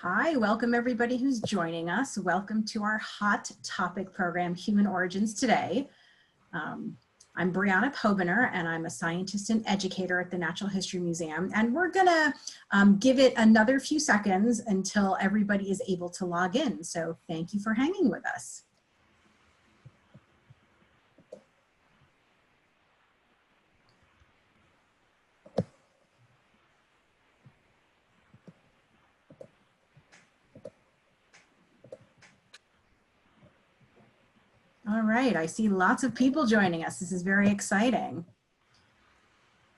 Hi, welcome everybody who's joining us. Welcome to our hot topic program, Human Origins Today. I'm Briana Pobiner, and I'm a scientist and educator at the Natural History Museum. And we're gonna give it another few seconds until everybody is able to log in. So thank you for hanging with us. All right, I see lots of people joining us. This is very exciting.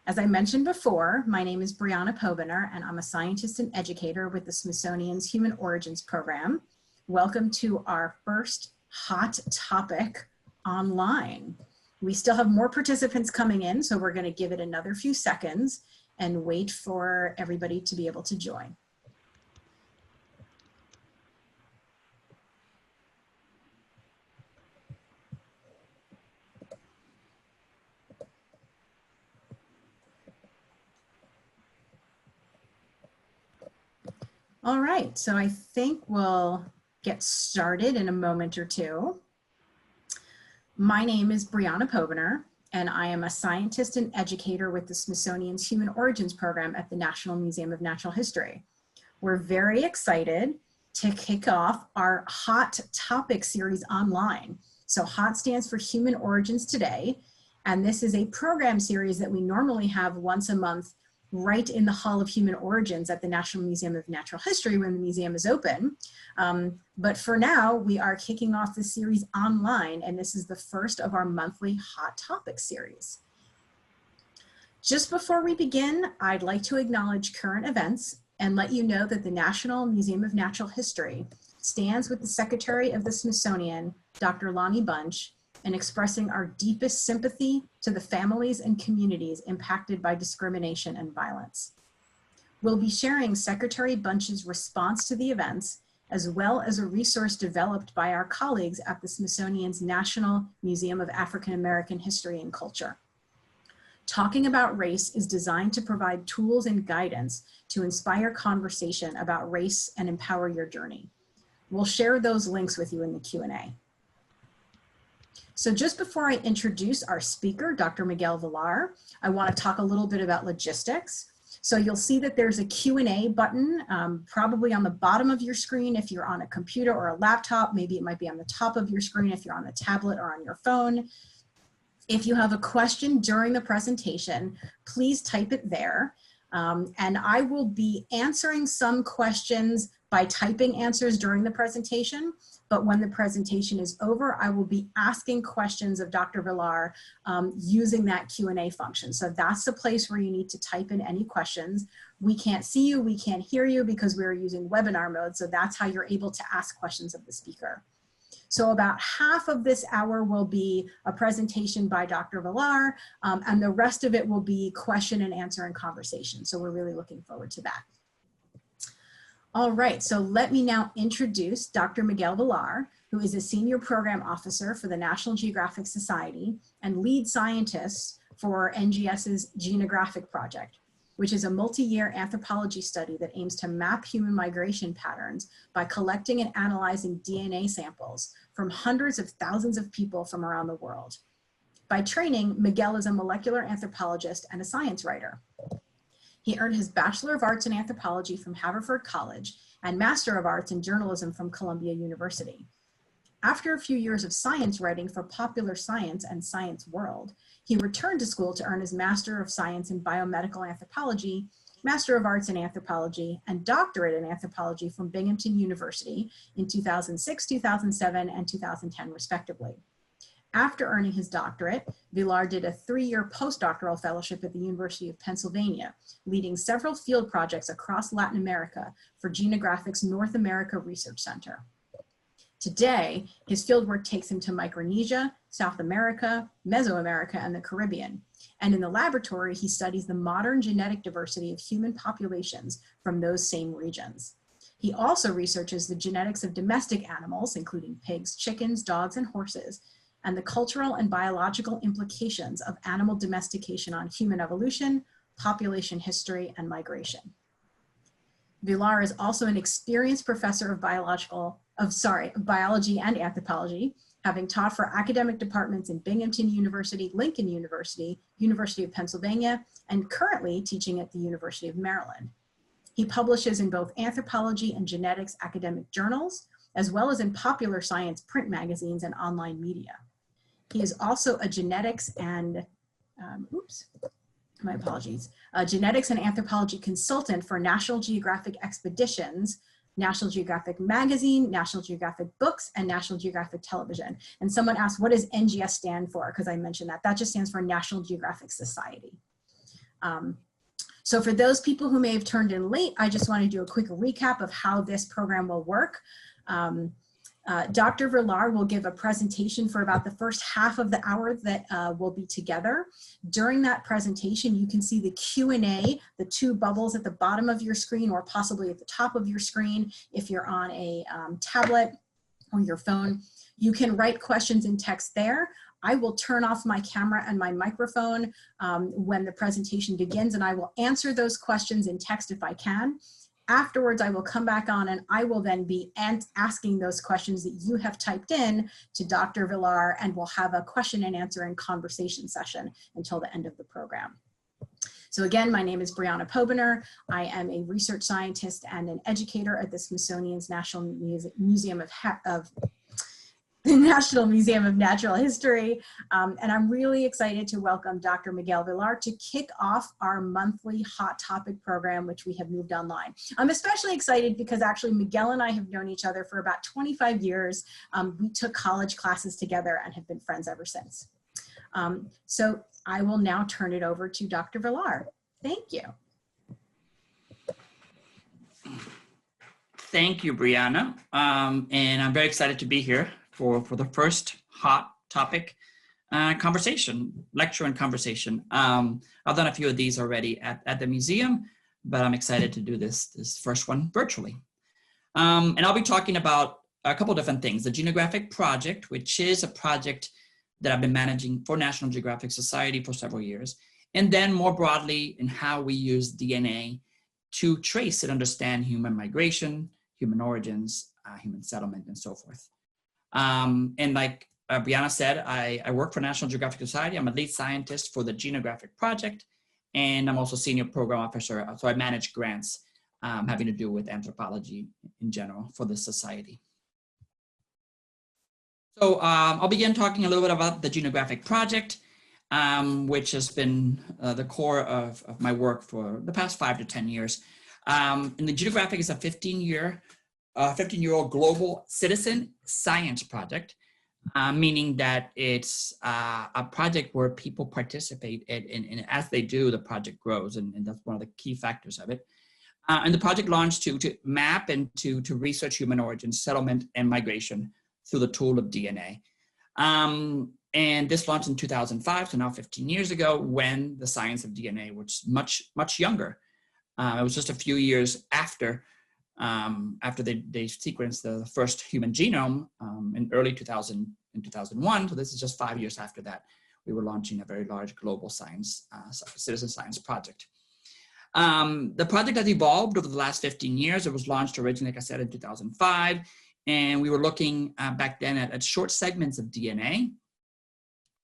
As I mentioned before, my name is Briana Pobiner, and I'm a scientist and educator with the Smithsonian's Human Origins Program. Welcome to our first hot topic online. We still have more participants coming in, so we're going to give it another few seconds and wait for everybody to be able to join. All right, so I think we'll get started in a moment or two. My name is Briana Pobiner, and I am a scientist and educator with the Smithsonian's Human Origins Program at the National Museum of Natural History. We're very excited to kick off our Hot Topic series online. So HOT stands for Human Origins Today, and this is a program series that we normally have once a month right in the Hall of Human Origins at the National Museum of Natural History when the museum is open. But for now, we are kicking off the series online, and this is the first of our monthly Hot Topic series. Just before we begin, I'd like to acknowledge current events and let you know that the National Museum of Natural History stands with the Secretary of the Smithsonian, Dr. Lonnie Bunch, and expressing our deepest sympathy to the families and communities impacted by discrimination and violence. We'll be sharing Secretary Bunch's response to the events, as well as a resource developed by our colleagues at the Smithsonian's National Museum of African American History and Culture. Talking About Race is designed to provide tools and guidance to inspire conversation about race and empower your journey. We'll share those links with you in the Q&A. So just before I introduce our speaker, Dr. Miguel Vilar, I want to talk a little bit about logistics. So you'll see that there's a Q&A button, probably on the bottom of your screen if you're on a computer or a laptop. Maybe it might be on the top of your screen if you're on a tablet or on your phone. If you have a question during the presentation, please type it there. And I will be answering some questions by typing answers during the presentation. But when the presentation is over, I will be asking questions of Dr. Vilar using that Q&A function. So that's the place where you need to type in any questions. We can't see you, we can't hear you because we're using webinar mode. So that's how you're able to ask questions of the speaker. So about half of this hour will be a presentation by Dr. Vilar, and the rest of it will be question and answer and conversation. So we're really looking forward to that. All right, so let me now introduce Dr. Miguel Vilar, who is a senior program officer for the National Geographic Society and lead scientist for NGS's Genographic Project, which is a multi-year anthropology study that aims to map human migration patterns by collecting and analyzing DNA samples from hundreds of thousands of people from around the world. By training, Miguel is a molecular anthropologist and a science writer. He earned his Bachelor of Arts in Anthropology from Haverford College and Master of Arts in Journalism from Columbia University. After a few years of science writing for Popular Science and Science World, he returned to school to earn his Master of Science in Biomedical Anthropology, Master of Arts in Anthropology, and Doctorate in Anthropology from Binghamton University in 2006, 2007, and 2010, respectively. After earning his doctorate, Vilar did a 3-year postdoctoral fellowship at the University of Pennsylvania, leading several field projects across Latin America for Genographic's North America Research Center. Today, his fieldwork takes him to Micronesia, South America, Mesoamerica, and the Caribbean. And in the laboratory, he studies the modern genetic diversity of human populations from those same regions. He also researches the genetics of domestic animals, including pigs, chickens, dogs, and horses, and the cultural and biological implications of animal domestication on human evolution, population history, and migration. Vilar is also an experienced professor of biology and anthropology, having taught for academic departments in Binghamton University, Lincoln University, University of Pennsylvania, and currently teaching at the University of Maryland. He publishes in both anthropology and genetics academic journals, as well as in popular science print magazines and online media. He is also a genetics and, genetics and anthropology consultant for National Geographic expeditions, National Geographic Magazine, National Geographic Books, and National Geographic Television. And someone asked, what does NGS stand for? Because I mentioned that. That just stands for National Geographic Society. So for those people who may have turned in late, I just want to do a quick recap of how this program will work. Dr. Vilar will give a presentation for about the first half of the hour that we'll be together. During that presentation, you can see the Q&A, the two bubbles at the bottom of your screen or possibly at the top of your screen if you're on a tablet or your phone. You can write questions in text there. I will turn off my camera and my microphone when the presentation begins, and I will answer those questions in text if I can. Afterwards, I will come back on and I will then be asking those questions that you have typed in to Dr. Vilar, and we'll have a question and answer and conversation session until the end of the program. So again, my name is Briana Pobiner. I am a research scientist and an educator at the Smithsonian's National Museum of Natural History. And I'm really excited to welcome Dr. Miguel Vilar to kick off our monthly Hot Topic program, which we have moved online. I'm especially excited because actually Miguel and I have known each other for about 25 years. We took college classes together and have been friends ever since. So I will now turn it over to Dr. Vilar. Thank you. Thank you, Briana. And I'm very excited to be here for the first Hot Topic lecture and conversation. I've done a few of these already at the museum, but I'm excited to do this first one virtually. And I'll be talking about a couple different things. The Genographic Project, which is a project that I've been managing for National Geographic Society for several years. And then more broadly in how we use DNA to trace and understand human migration, human origins, human settlement, and so forth. And like Briana said, I work for National Geographic Society. I'm a lead scientist for the Genographic Project, and I'm also senior program officer. So I manage grants having to do with anthropology in general for the society. So I'll begin talking a little bit about the Genographic Project, which has been the core of my work for the past 5 to 10 years. And the Genographic is a 15-year-old global citizen science project, meaning that it's a project where people participate and as they do, the project grows, and that's one of the key factors of it. And the project launched to map and to research human origins, settlement, and migration through the tool of DNA. And this launched in 2005, so now 15 years ago, when the science of DNA was much younger. It was just a few years after they sequenced the first human genome in early 2001. So this is just 5 years after that, we were launching a very large global science, citizen science project. The project has evolved over the last 15 years. It was launched originally, like I said, in 2005. And we were looking back then at short segments of DNA,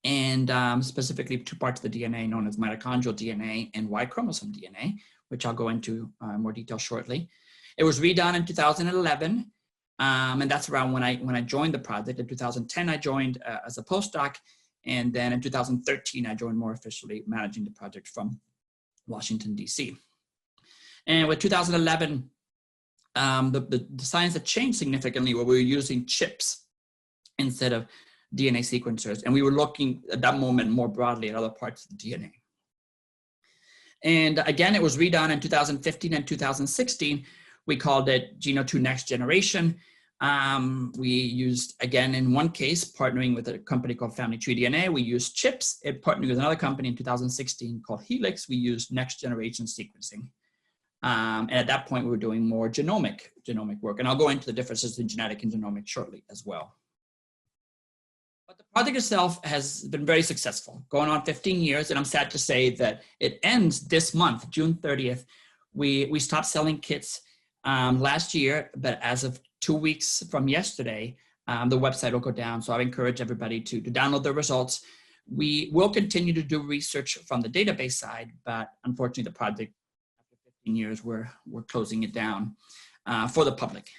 and specifically 2 parts of the DNA known as mitochondrial DNA and Y chromosome DNA, which I'll go into more detail shortly. It was redone in 2011, and that's around when I joined the project. In 2010, I joined as a postdoc, and then in 2013, I joined more officially managing the project from Washington, D.C. And with 2011, the science had changed significantly, where we were using chips instead of DNA sequencers, and we were looking at that moment more broadly at other parts of the DNA. And again, it was redone in 2015 and 2016. We called it Geno2 Next Generation. We used, again, in one case, partnering with a company called Family Tree DNA, we used chips. And partnering with another company in 2016 called Helix, we used next generation sequencing. And at that point, we were doing more genomic work. And I'll go into the differences in genetic and genomic shortly as well. But the project itself has been very successful, going on 15 years. And I'm sad to say that it ends this month, June 30th. We stopped selling kits last year, but as of 2 weeks from yesterday, the website will go down. So I encourage everybody to download the results. We will continue to do research from the database side, but unfortunately the project, after 15 years, we're closing it down for the public.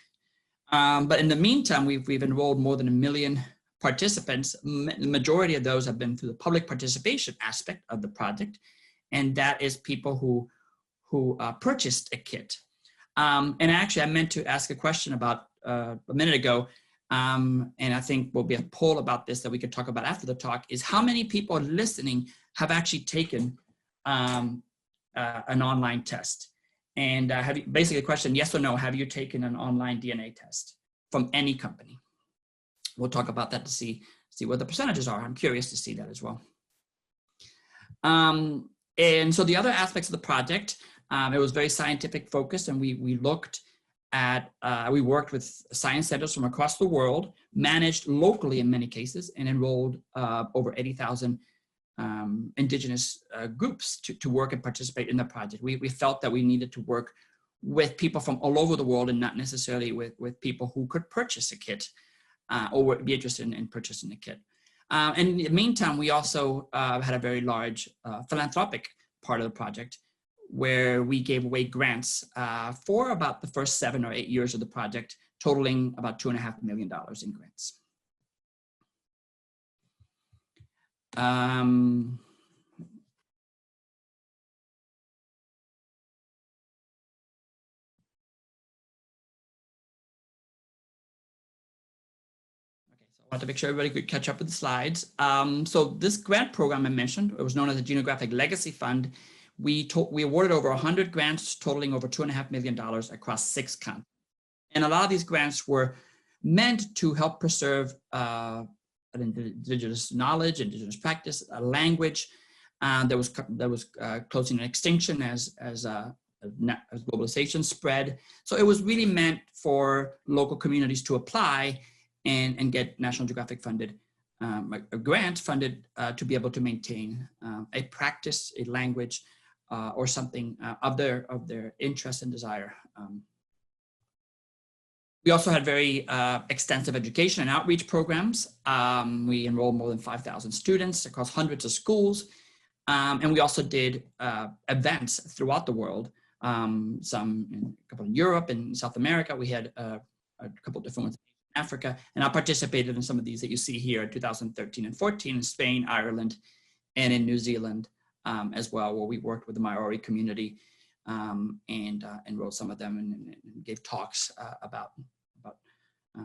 But in the meantime, we've enrolled more than 1 million participants. The majority of those have been through the public participation aspect of the project, and that is people who purchased a kit. And actually, I meant to ask a question about a minute ago, and I think will be a poll about this that we could talk about after the talk, is how many people listening have actually taken an online test? And have you, basically a question, yes or no, have you taken an online DNA test from any company? We'll talk about that to see what the percentages are. I'm curious to see that as well. And so the other aspects of the project, it was very scientific focused, and we looked at, we worked with science centers from across the world, managed locally in many cases, and enrolled over 80,000 indigenous groups to work and participate in the project. We felt that we needed to work with people from all over the world and not necessarily with people who could purchase a kit or would be interested in purchasing a kit. And in the meantime, we also had a very large philanthropic part of the project where we gave away grants for about the first 7 or 8 years of the project, totaling about $2.5 million in grants. I want to make sure everybody could catch up with the slides. So this grant program I mentioned, it was known as the Genographic Legacy Fund. We awarded over 100 grants totaling over $2.5 million across 6 continents. And a lot of these grants were meant to help preserve indigenous knowledge, indigenous practice, a language that was closing an extinction as globalization spread. So it was really meant for local communities to apply and get National Geographic funded, a grant funded to be able to maintain a practice, a language, or something of their interest and desire. We also had very extensive education and outreach programs. We enrolled more than 5,000 students across hundreds of schools. And we also did events throughout the world, a couple in Europe and South America. We had a couple different ones in Africa, and I participated in some of these that you see here in 2013 and 14 in Spain, Ireland, and in New Zealand as well, where we worked with the Maori community and enrolled some of them and gave talks about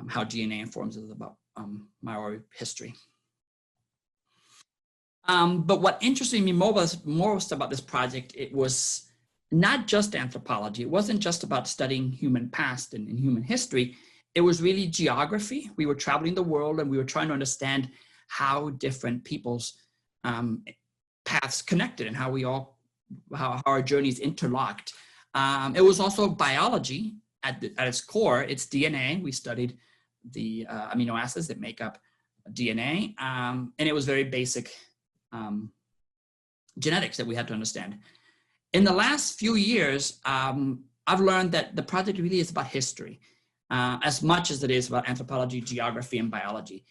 how DNA informs us about Maori history. But what interested me most about this project, it was not just anthropology. It wasn't just about studying human past and human history. It was really geography. We were traveling the world and we were trying to understand how different people's paths connected and how our journeys interlocked. It was also biology at its core. It's DNA. We studied the amino acids that make up DNA. And it was very basic genetics that we had to understand. In the last few years, I've learned that the project really is about history as much as it is about anthropology, geography, and biology.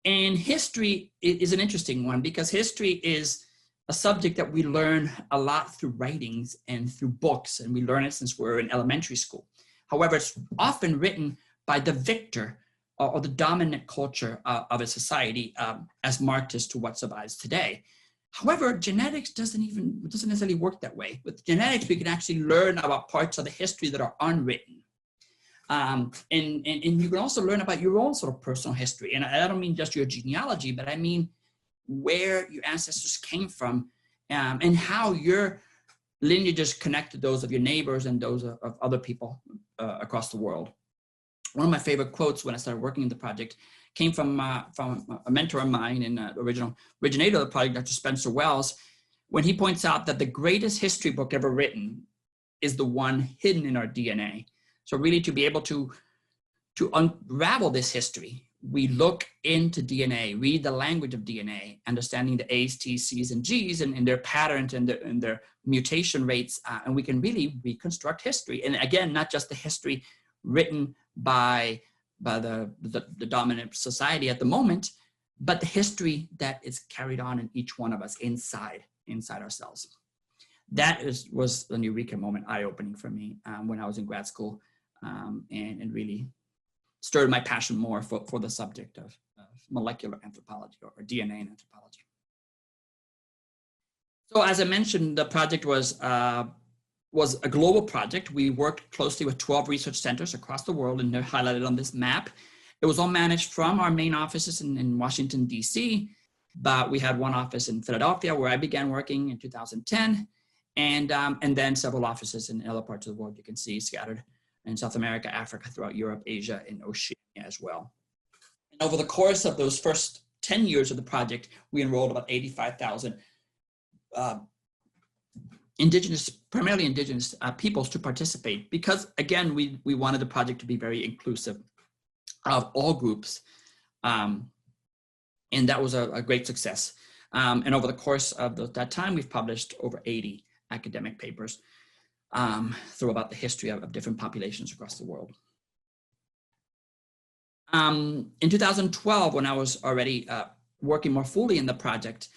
And history is an interesting one because history is a subject that we learn a lot through writings and through books, and we learn it since we're in elementary school. However, it's often written by the victor or the dominant culture of a society as marked as to what survives today. However, genetics doesn't necessarily work that way. With genetics, we can actually learn about parts of the history that are unwritten. And you can also learn about your own sort of personal history. And I don't mean just your genealogy, but I mean where your ancestors came from and how your lineages connect to those of your neighbors and those of other people across the world. One of my favorite quotes when I started working in the project came from a mentor of mine and originator of the project, Dr. Spencer Wells, when he points out that the greatest history book ever written is the one hidden in our DNA. So really to be able to unravel this history, we look into DNA, read the language of DNA, understanding the A's, T's, C's, and G's and their patterns and their mutation rates, and we can really reconstruct history. And again, not just the history written by the dominant society at the moment, but the history that is carried on in each one of us inside ourselves. That was an eureka moment, eye-opening for me when I was in grad school, and really stirred my passion more for the subject of molecular anthropology or DNA and anthropology. So as I mentioned, the project was a global project. We worked closely with 12 research centers across the world, and they're highlighted on this map. It was all managed from our main offices in Washington, DC, but we had one office in Philadelphia where I began working in 2010, and then several offices in other parts of the world you can see scattered in South America, Africa, throughout Europe, Asia, and Oceania as well. And over the course of those first 10 years of the project, we enrolled about 85,000 primarily indigenous peoples to participate, because again, we wanted the project to be very inclusive of all groups. And that was a great success. And over the course of that time, we've published over 80 academic papers through about the history of different populations across the world. In 2012, when I was already working more fully in the project,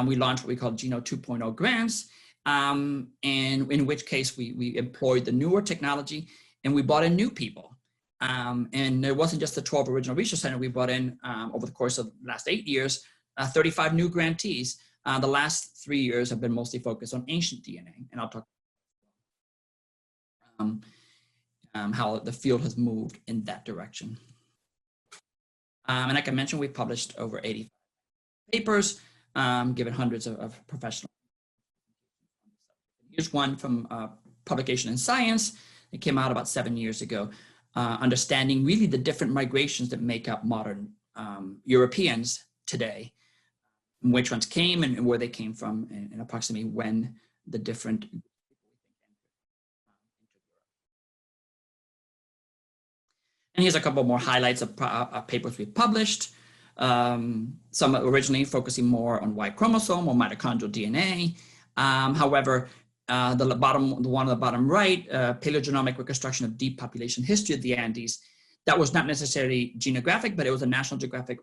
we launched what we call Geno 2.0 grants, and in which case we employed the newer technology and we brought in new people. And it wasn't just the 12 original research centers. We brought in, over the course of the last 8 years, 35 new grantees. The last 3 years have been mostly focused on ancient DNA, and I'll talk how the field has moved in that direction. And like I mentioned, we've published over 80 papers, given hundreds of professional. Here's one from publication in Science. It came out about 7 years ago, understanding really the different migrations that make up modern Europeans today, which ones came and where they came from, and approximately when the different. And here's a couple more highlights of papers we've published. Some originally focusing more on Y chromosome or mitochondrial DNA. However, the one on the bottom right, paleogenomic reconstruction of deep population history of the Andes, that was not necessarily Genographic, but it was a National Geographic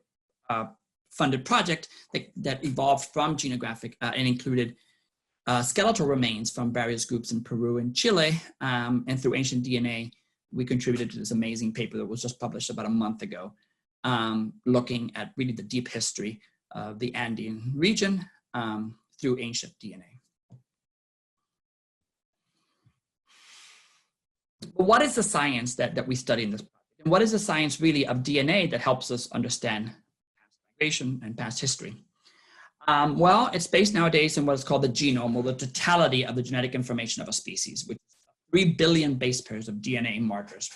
funded project that evolved from Genographic and included skeletal remains from various groups in Peru and Chile, and through ancient DNA, we contributed to this amazing paper that was just published about a month ago, looking at really the deep history of the Andean region through ancient DNA. But what is the science that we study in this project? And what is the science really of DNA that helps us understand past migration and past history? Well, it's based nowadays in what is called the genome, or the totality of the genetic information of a species, which is 3 billion base pairs of DNA markers.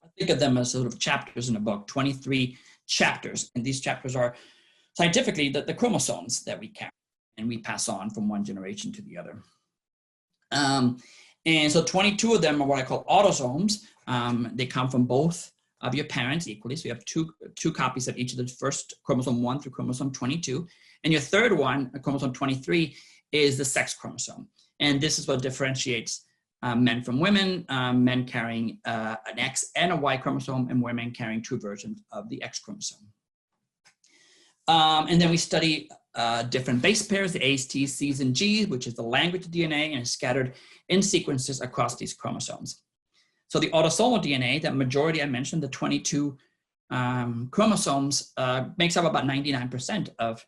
I think of them as sort of chapters in a book, 23 chapters. And these chapters are scientifically the chromosomes that we carry and we pass on from one generation to the other. And so 22 of them are what I call autosomes. They come from both of your parents equally. So you have two copies of each of the first chromosome 1 through chromosome 22. And your third one, chromosome 23, is the sex chromosome. And this is what differentiates men from women, men carrying an X and a Y chromosome, and women carrying 2 versions of the X chromosome. And then we study different base pairs, the A's, T's, C's, and G's, which is the language of DNA, and is scattered in sequences across these chromosomes. So the autosomal DNA, that majority I mentioned, the 22 chromosomes, makes up about 99% of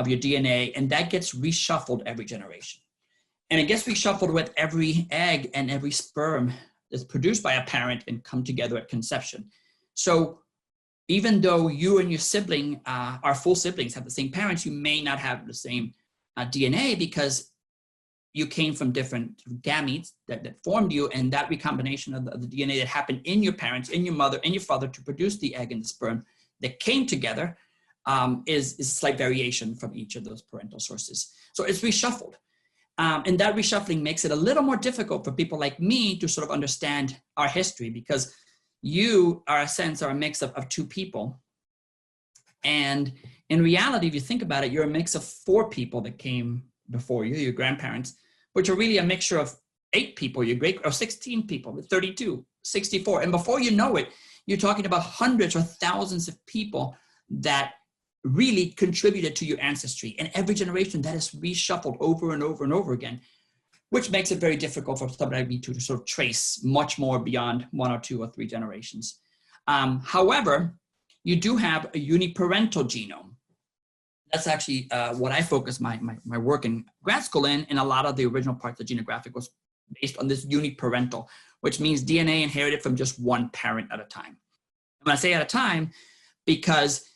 your DNA, and that gets reshuffled every generation. And it gets reshuffled with every egg and every sperm that's produced by a parent and come together at conception. So even though you and your sibling are full siblings, have the same parents, you may not have the same DNA because you came from different gametes that formed you, and that recombination of the DNA that happened in your parents, in your mother, and your father to produce the egg and the sperm that came together is a slight variation from each of those parental sources. So it's reshuffled. And that reshuffling makes it a little more difficult for people like me to sort of understand our history, because you are a mix of 2 people And in reality, if you think about it, you're a mix of 4 people that came before you, your grandparents, which are really a mixture of 8 people, or 16 people, 32, 64. And before you know it, you're talking about hundreds or thousands of people that really contributed to your ancestry. And every generation that is reshuffled over and over and over again, which makes it very difficult for somebody like me to sort of trace much more beyond 1 or 2 or 3 generations. However, you do have a uniparental genome. That's actually what I focused my work in grad school in, and a lot of the original parts of Genographic was based on this uniparental, which means DNA inherited from just one parent at a time. And when I say at a time, because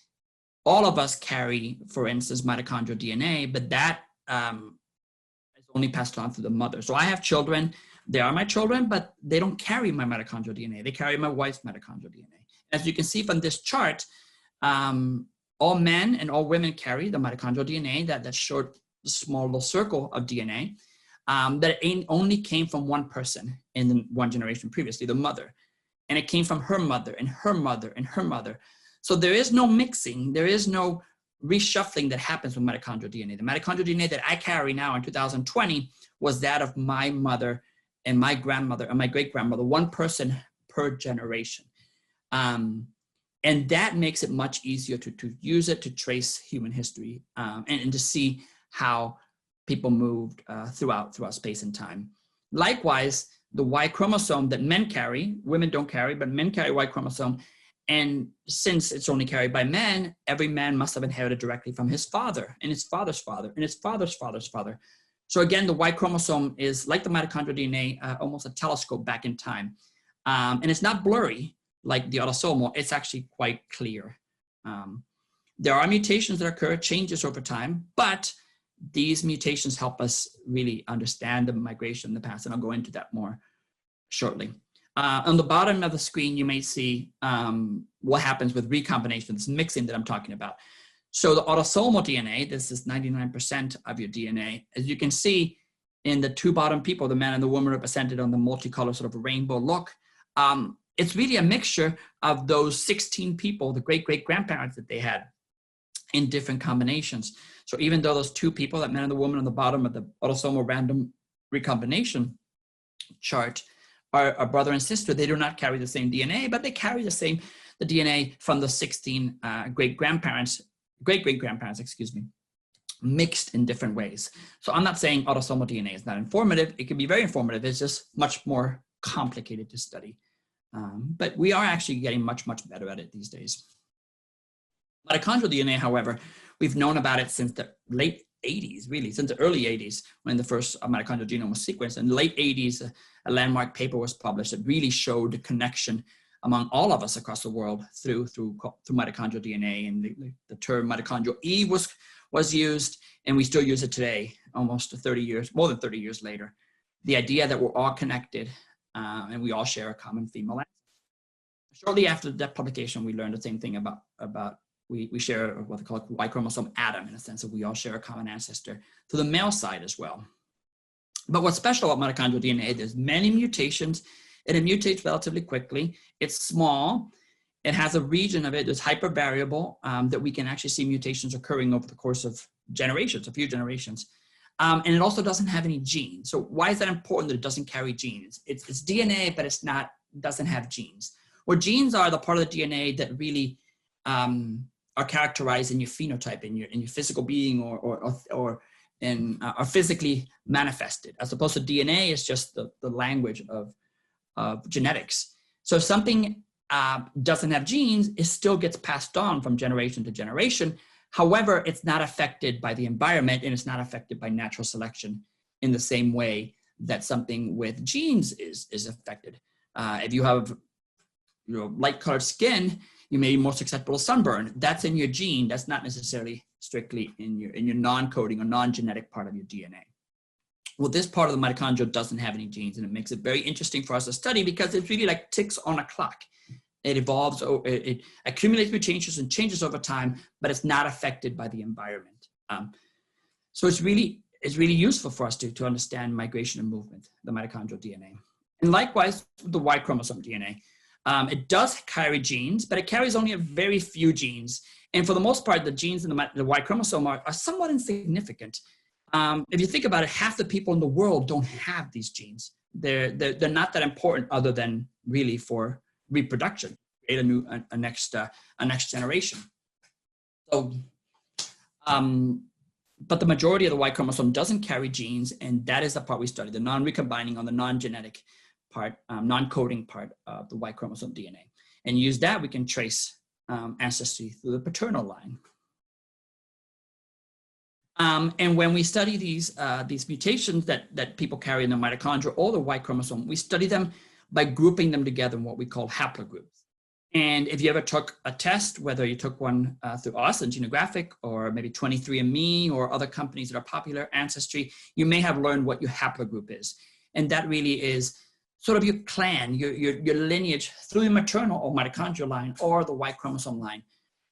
all of us carry, for instance, mitochondrial DNA, but that is only passed on through the mother. So I have children, they are my children, but they don't carry my mitochondrial DNA. They carry my wife's mitochondrial DNA. As you can see from this chart, all men and all women carry the mitochondrial DNA, that short, small little circle of DNA, that only came from one person in one generation previously, the mother. And it came from her mother and her mother and her mother. So there is no mixing, there is no reshuffling that happens with mitochondrial DNA. The mitochondrial DNA that I carry now in 2020 was that of my mother and my grandmother and my great-grandmother, one person per generation. And that makes it much easier to use it to trace human history and to see how people moved throughout space and time. Likewise, the Y chromosome that men carry, women don't carry, but men carry Y chromosome. And since it's only carried by men, every man must have inherited directly from his father and his father's father and his father's father's father. So again, the Y chromosome is like the mitochondrial DNA, almost a telescope back in time. And it's not blurry like the autosomal, it's actually quite clear. There are mutations that occur, changes over time, but these mutations help us really understand the migration in the past, and I'll go into that more shortly. On the bottom of the screen, you may see what happens with recombination, this mixing that I'm talking about. So the autosomal DNA, this is 99% of your DNA. As you can see in the 2 bottom people, the man and the woman represented on the multicolored sort of rainbow look, it's really a mixture of those 16 people, the great-great-grandparents that they had in different combinations. So even though those 2 people, that man and the woman on the bottom of the autosomal random recombination chart, are brother and sister, they do not carry the same DNA, but they carry the DNA from the 16 great-great-grandparents, excuse me, mixed in different ways. So I'm not saying autosomal DNA is not informative. It can be very informative. It's just much more complicated to study. But we are actually getting much, much better at it these days. Mitochondrial DNA, however, we've known about it since the late 80s, really, since the early 80s, when the first mitochondrial genome was sequenced. In the late 80s, a landmark paper was published that really showed the connection among all of us across the world through mitochondrial DNA, and the term mitochondrial E was used, and we still use it today, almost 30 years, more than 30 years later. The idea that we're all connected and we all share a common female ancestor. Shortly after that publication, we learned the same thing about we share what they call Y chromosome atom, in a sense that we all share a common ancestor to the male side as well. But what's special about mitochondrial DNA, there's many mutations, and it mutates relatively quickly. It's small. It has a region of it that's hypervariable that we can actually see mutations occurring over the course of generations, a few generations. And it also doesn't have any genes. So why is that important that it doesn't carry genes? It's DNA, but doesn't have genes. Well, genes are the part of the DNA that really are characterized in your phenotype, in your physical being, or are physically manifested, as opposed to DNA is just the language of genetics. So if something doesn't have genes, it still gets passed on from generation to generation. However, it's not affected by the environment, and it's not affected by natural selection in the same way that something with genes is affected. If you have light-colored skin, you may be more susceptible to sunburn. That's in your gene. That's not necessarily strictly in your non-coding or non-genetic part of your DNA. Well, this part of the mitochondria doesn't have any genes, and it makes it very interesting for us to study because it's really like ticks on a clock. It evolves, it accumulates mutations and changes over time, but it's not affected by the environment. So it's really useful for us to understand migration and movement, the mitochondrial DNA. And likewise, the Y chromosome DNA. It does carry genes, but it carries only a very few genes. And for the most part, the genes in the Y chromosome are somewhat insignificant. If you think about it, half the people in the world don't have these genes. They're not that important other than really for reproduction, create a next generation. So, but the majority of the Y chromosome doesn't carry genes, and that is the part we study, the non-recombining on the non-genetic part, non-coding part of the Y chromosome DNA. And use that, we can trace ancestry through the paternal line. And when we study these mutations that people carry in the mitochondria or the Y chromosome, we study them by grouping them together in what we call haplogroups. And if you ever took a test, whether you took one through us and Genographic or maybe 23andMe or other companies that are popular, Ancestry, you may have learned what your haplogroup is. And that really is sort of your clan, your lineage through the maternal or mitochondrial line or the Y chromosome line.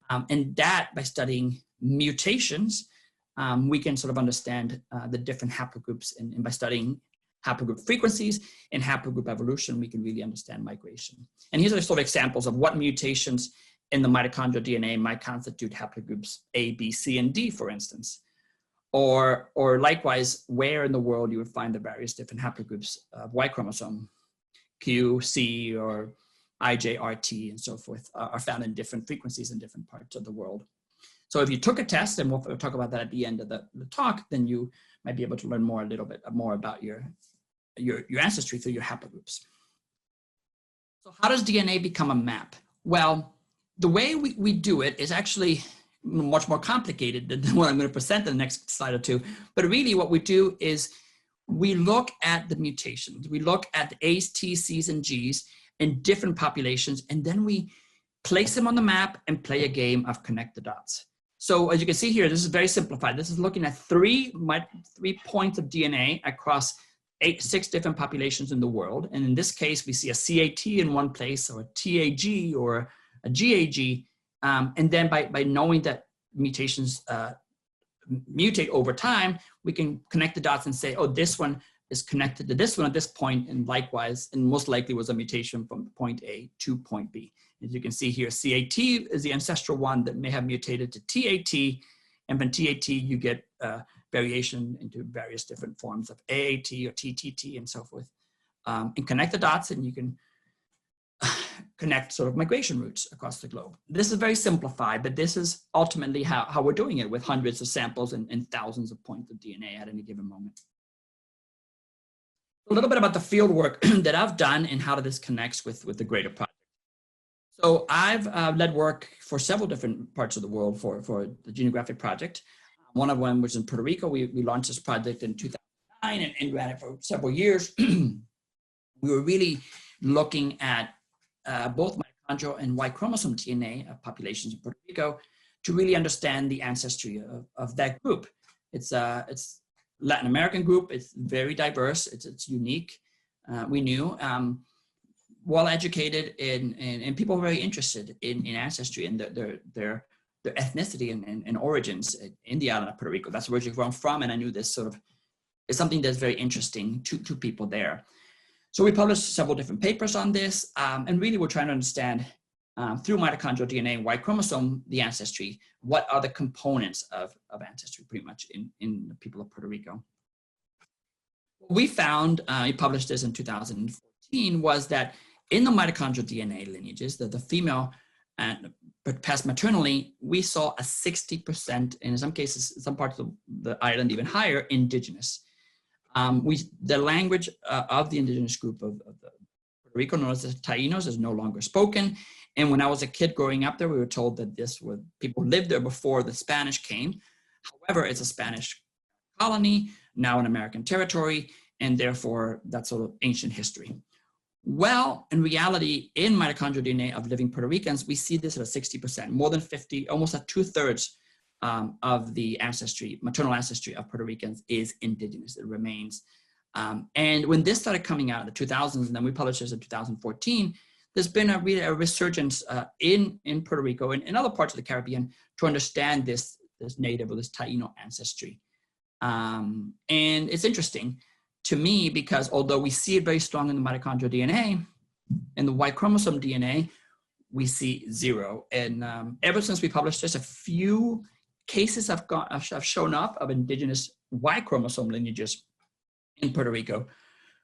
And that, by studying mutations, we can sort of understand the different haplogroups. And by studying haplogroup frequencies and haplogroup evolution, we can really understand migration. And here's are sort of examples of what mutations in the mitochondrial DNA might constitute haplogroups A, B, C, and D, for instance. Or likewise, where in the world you would find the various different haplogroups of Y chromosome, Q, C, or I, J, R, T, and so forth, are found in different frequencies in different parts of the world. So if you took a test, and we'll talk about that at the end of the talk, then you might be able to learn a little bit more about your ancestry through your haplogroups. So how does DNA become a map? Well, the way we do it is actually much more complicated than what I'm going to present in the next slide or two. But really what we do is we look at the mutations. We look at the A's, T's, C's, and G's in different populations, and then we place them on the map and play a game of connect the dots. So as you can see here, this is very simplified. This is looking at three points of DNA across 6 different populations in the world. And in this case, we see a CAT in one place, or a TAG, or a GAG. And then by knowing that mutations mutate over time, we can connect the dots and say, oh, this one is connected to this one at this point, and likewise, and most likely was a mutation from point A to point B. As you can see here, CAT is the ancestral one that may have mutated to TAT, and from TAT you get variation into various different forms of AAT or TTT and so forth. And connect the dots, and you can connect sort of migration routes across the globe. This is very simplified, but this is ultimately how we're doing it, with hundreds of samples and thousands of points of DNA at any given moment. A little bit about the field work that I've done and how this connects with the greater project. So I've led work for several different parts of the world for the Genographic Project. One of them was in Puerto Rico. We launched this project in 2009 and ran it for several years. We were really looking at both mitochondrial and Y chromosome DNA of populations in Puerto Rico to really understand the ancestry of that group. It's Latin American group. It's very diverse. It's unique. We knew well educated and people were very interested in ancestry and their ethnicity and origins in the island of Puerto Rico. That's where I'm from, and I knew this sort of is something that's very interesting to people there. So we published several different papers on this, and really we're trying to understand through mitochondrial DNA and Y chromosome, the ancestry, what are the components of ancestry pretty much in the people of Puerto Rico. What we found, we published this in 2014, was that in the mitochondrial DNA lineages, the female but passed maternally, we saw a 60%, and in some cases, some parts of the island even higher, indigenous. The language of the indigenous group of Puerto Rico, known as the Taínos, is no longer spoken. And when I was a kid growing up there, we were told that people lived there before the Spanish came. However, it's a Spanish colony, now an American territory, and therefore that's sort of ancient history. Well, in reality, in mitochondrial DNA of living Puerto Ricans, we see this at a 60%, more than 50, almost at 2/3 of the ancestry, maternal ancestry of Puerto Ricans is indigenous. It remains. And when this started coming out in the 2000s, and then we published this in 2014, there's been a resurgence in Puerto Rico and in other parts of the Caribbean to understand this native or this Taíno ancestry. And it's interesting to me because although we see it very strong in the mitochondrial DNA and the Y chromosome DNA, we see 0. And ever since we published this, a few cases have shown up of indigenous Y chromosome lineages in Puerto Rico,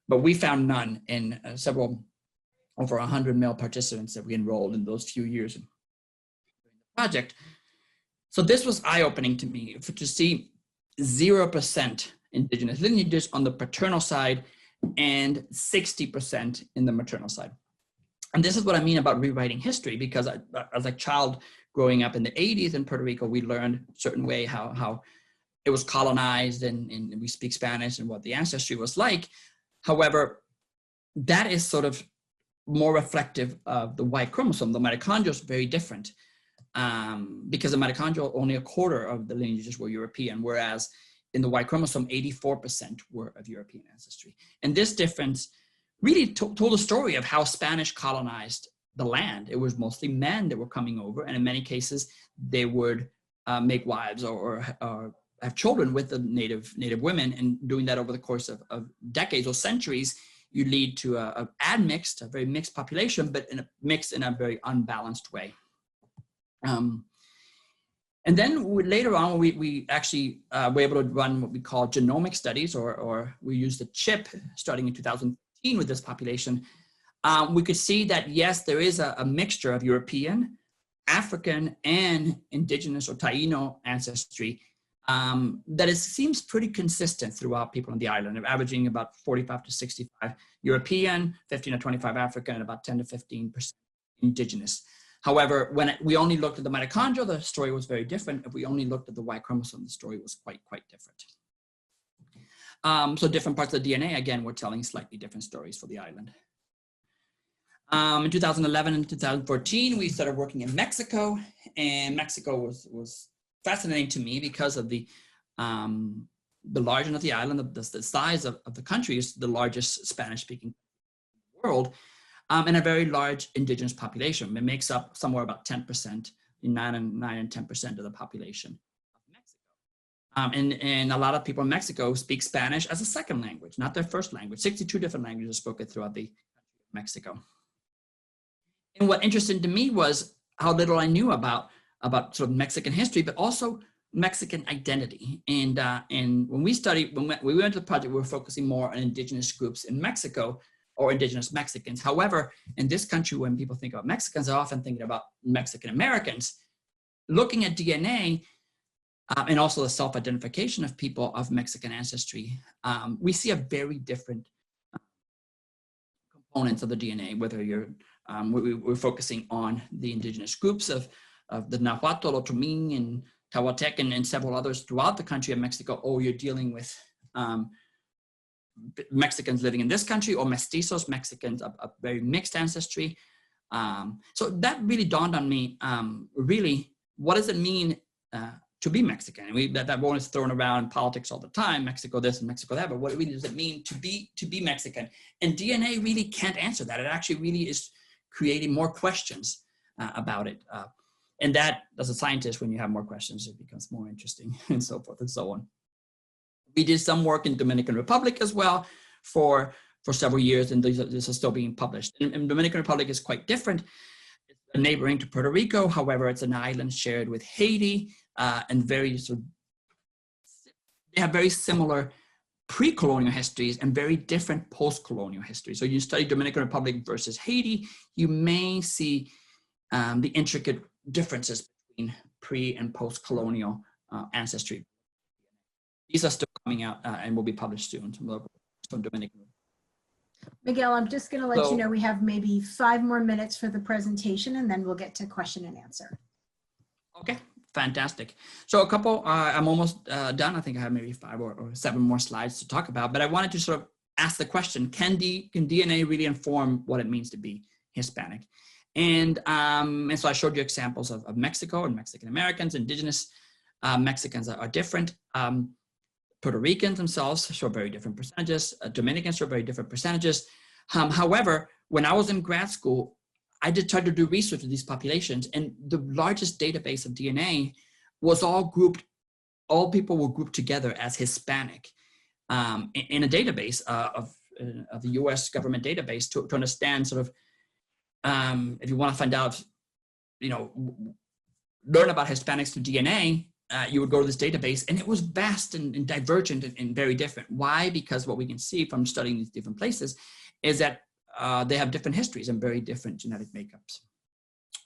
but we found none in over 100 male participants that we enrolled in those few years in the project. So this was eye-opening to me, to see 0% indigenous lineages on the paternal side and 60% in the maternal side. And this is what I mean about rewriting history, because as a child growing up in the 80s in Puerto Rico, we learned a certain way how it was colonized and we speak Spanish and what the ancestry was like. However, that is sort of more reflective of the Y chromosome. The mitochondria is very different because the mitochondria, only a quarter of the lineages were European, whereas in the Y chromosome, 84% were of European ancestry. And this difference really told a story of how Spanish colonized the land. It was mostly men that were coming over, and in many cases, they would make wives or have children with the native women, and doing that over the course of decades or centuries, you lead to a very mixed population, but mixed in a very unbalanced way. And then later on, we actually were able to run what we call genomic studies, or we used a chip starting in 2015 with this population. We could see that, yes, there is a mixture of European, African, and indigenous or Taino ancestry that seems pretty consistent throughout people on the island, averaging about 45 to 65 European, 15 to 25 African, and about 10 to 15% indigenous. However, when we only looked at the mitochondria, the story was very different. If we only looked at the Y chromosome, the story was quite different. So different parts of the DNA, again, were telling slightly different stories for the island. In 2011 and 2014, we started working in Mexico, and Mexico was fascinating to me because of the largeness of the island. The size of the country is the largest Spanish-speaking world, and a very large indigenous population. It makes up somewhere about 10%, 9 and 10% of the population of Mexico. And a lot of people in Mexico speak Spanish as a second language, not their first language. 62 different languages spoken throughout the country of Mexico. And what interested to me was how little I knew about sort of Mexican history, but also Mexican identity. And when we went to the project, we were focusing more on indigenous groups in Mexico, or indigenous Mexicans. However, in this country, when people think about Mexicans, they're often thinking about Mexican Americans. Looking at DNA and also the self-identification of people of Mexican ancestry, we see a very different components of the DNA, whether you're, we're focusing on the indigenous groups of the Nahuatl, Otomí, and Tehuantec, and several others throughout the country of Mexico, or you're dealing with Mexicans living in this country, or mestizos, Mexicans of very mixed ancestry. So that really dawned on me, really, what does it mean to be Mexican? And that word is thrown around in politics all the time, Mexico this and Mexico that, but what really does it mean to be Mexican? And DNA really can't answer that. It actually really is creating more questions about it. And that, as a scientist, when you have more questions, it becomes more interesting, and so forth and so on. We did some work in Dominican Republic as well for several years, and this is still being published. And Dominican Republic is quite different. It's neighboring to Puerto Rico. However, it's an island shared with Haiti, and they have very similar pre-colonial histories and very different post-colonial histories. So you study Dominican Republic versus Haiti, you may see the intricate differences between pre and post-colonial ancestry. These are still coming out and will be published soon from Dominican. Miguel, I'm just going to let you know we have maybe 5 more minutes for the presentation, and then we'll get to question and answer. Okay, fantastic. So a couple, I'm almost done. I think I have maybe 5 or 7 more slides to talk about, but I wanted to sort of ask the question, can DNA really inform what it means to be Hispanic? And so I showed you examples of Mexico and Mexican Americans. Indigenous Mexicans are different. Puerto Ricans themselves show very different percentages. Dominicans show very different percentages. However, when I was in grad school, I did try to do research of these populations, and the largest database of DNA was all people were grouped together as Hispanic in a database of the US government database to understand sort of, if you want to find out learn about Hispanics through DNA, you would go to this database, and it was vast and divergent and very different. Why? Because what we can see from studying these different places is that they have different histories and very different genetic makeups.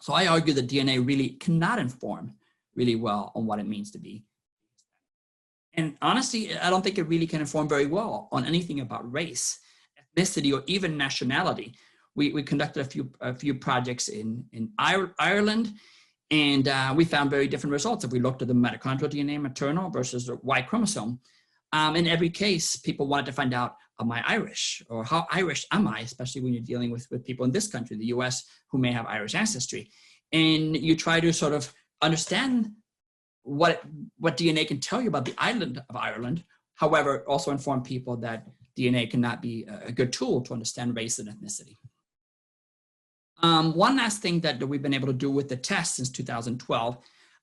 So I argue that DNA really cannot inform really well on what it means to be. And honestly, I don't think it really can inform very well on anything about race, ethnicity, or even nationality. We conducted a few projects in Ireland, and we found very different results. If we looked at the mitochondrial DNA, maternal versus the Y chromosome, in every case, people wanted to find out, am I Irish? Or how Irish am I, especially when you're dealing with people in this country, the US, who may have Irish ancestry. And you try to sort of understand what DNA can tell you about the island of Ireland. However, also inform people that DNA cannot be a good tool to understand race and ethnicity. One last thing that we've been able to do with the test since 2012,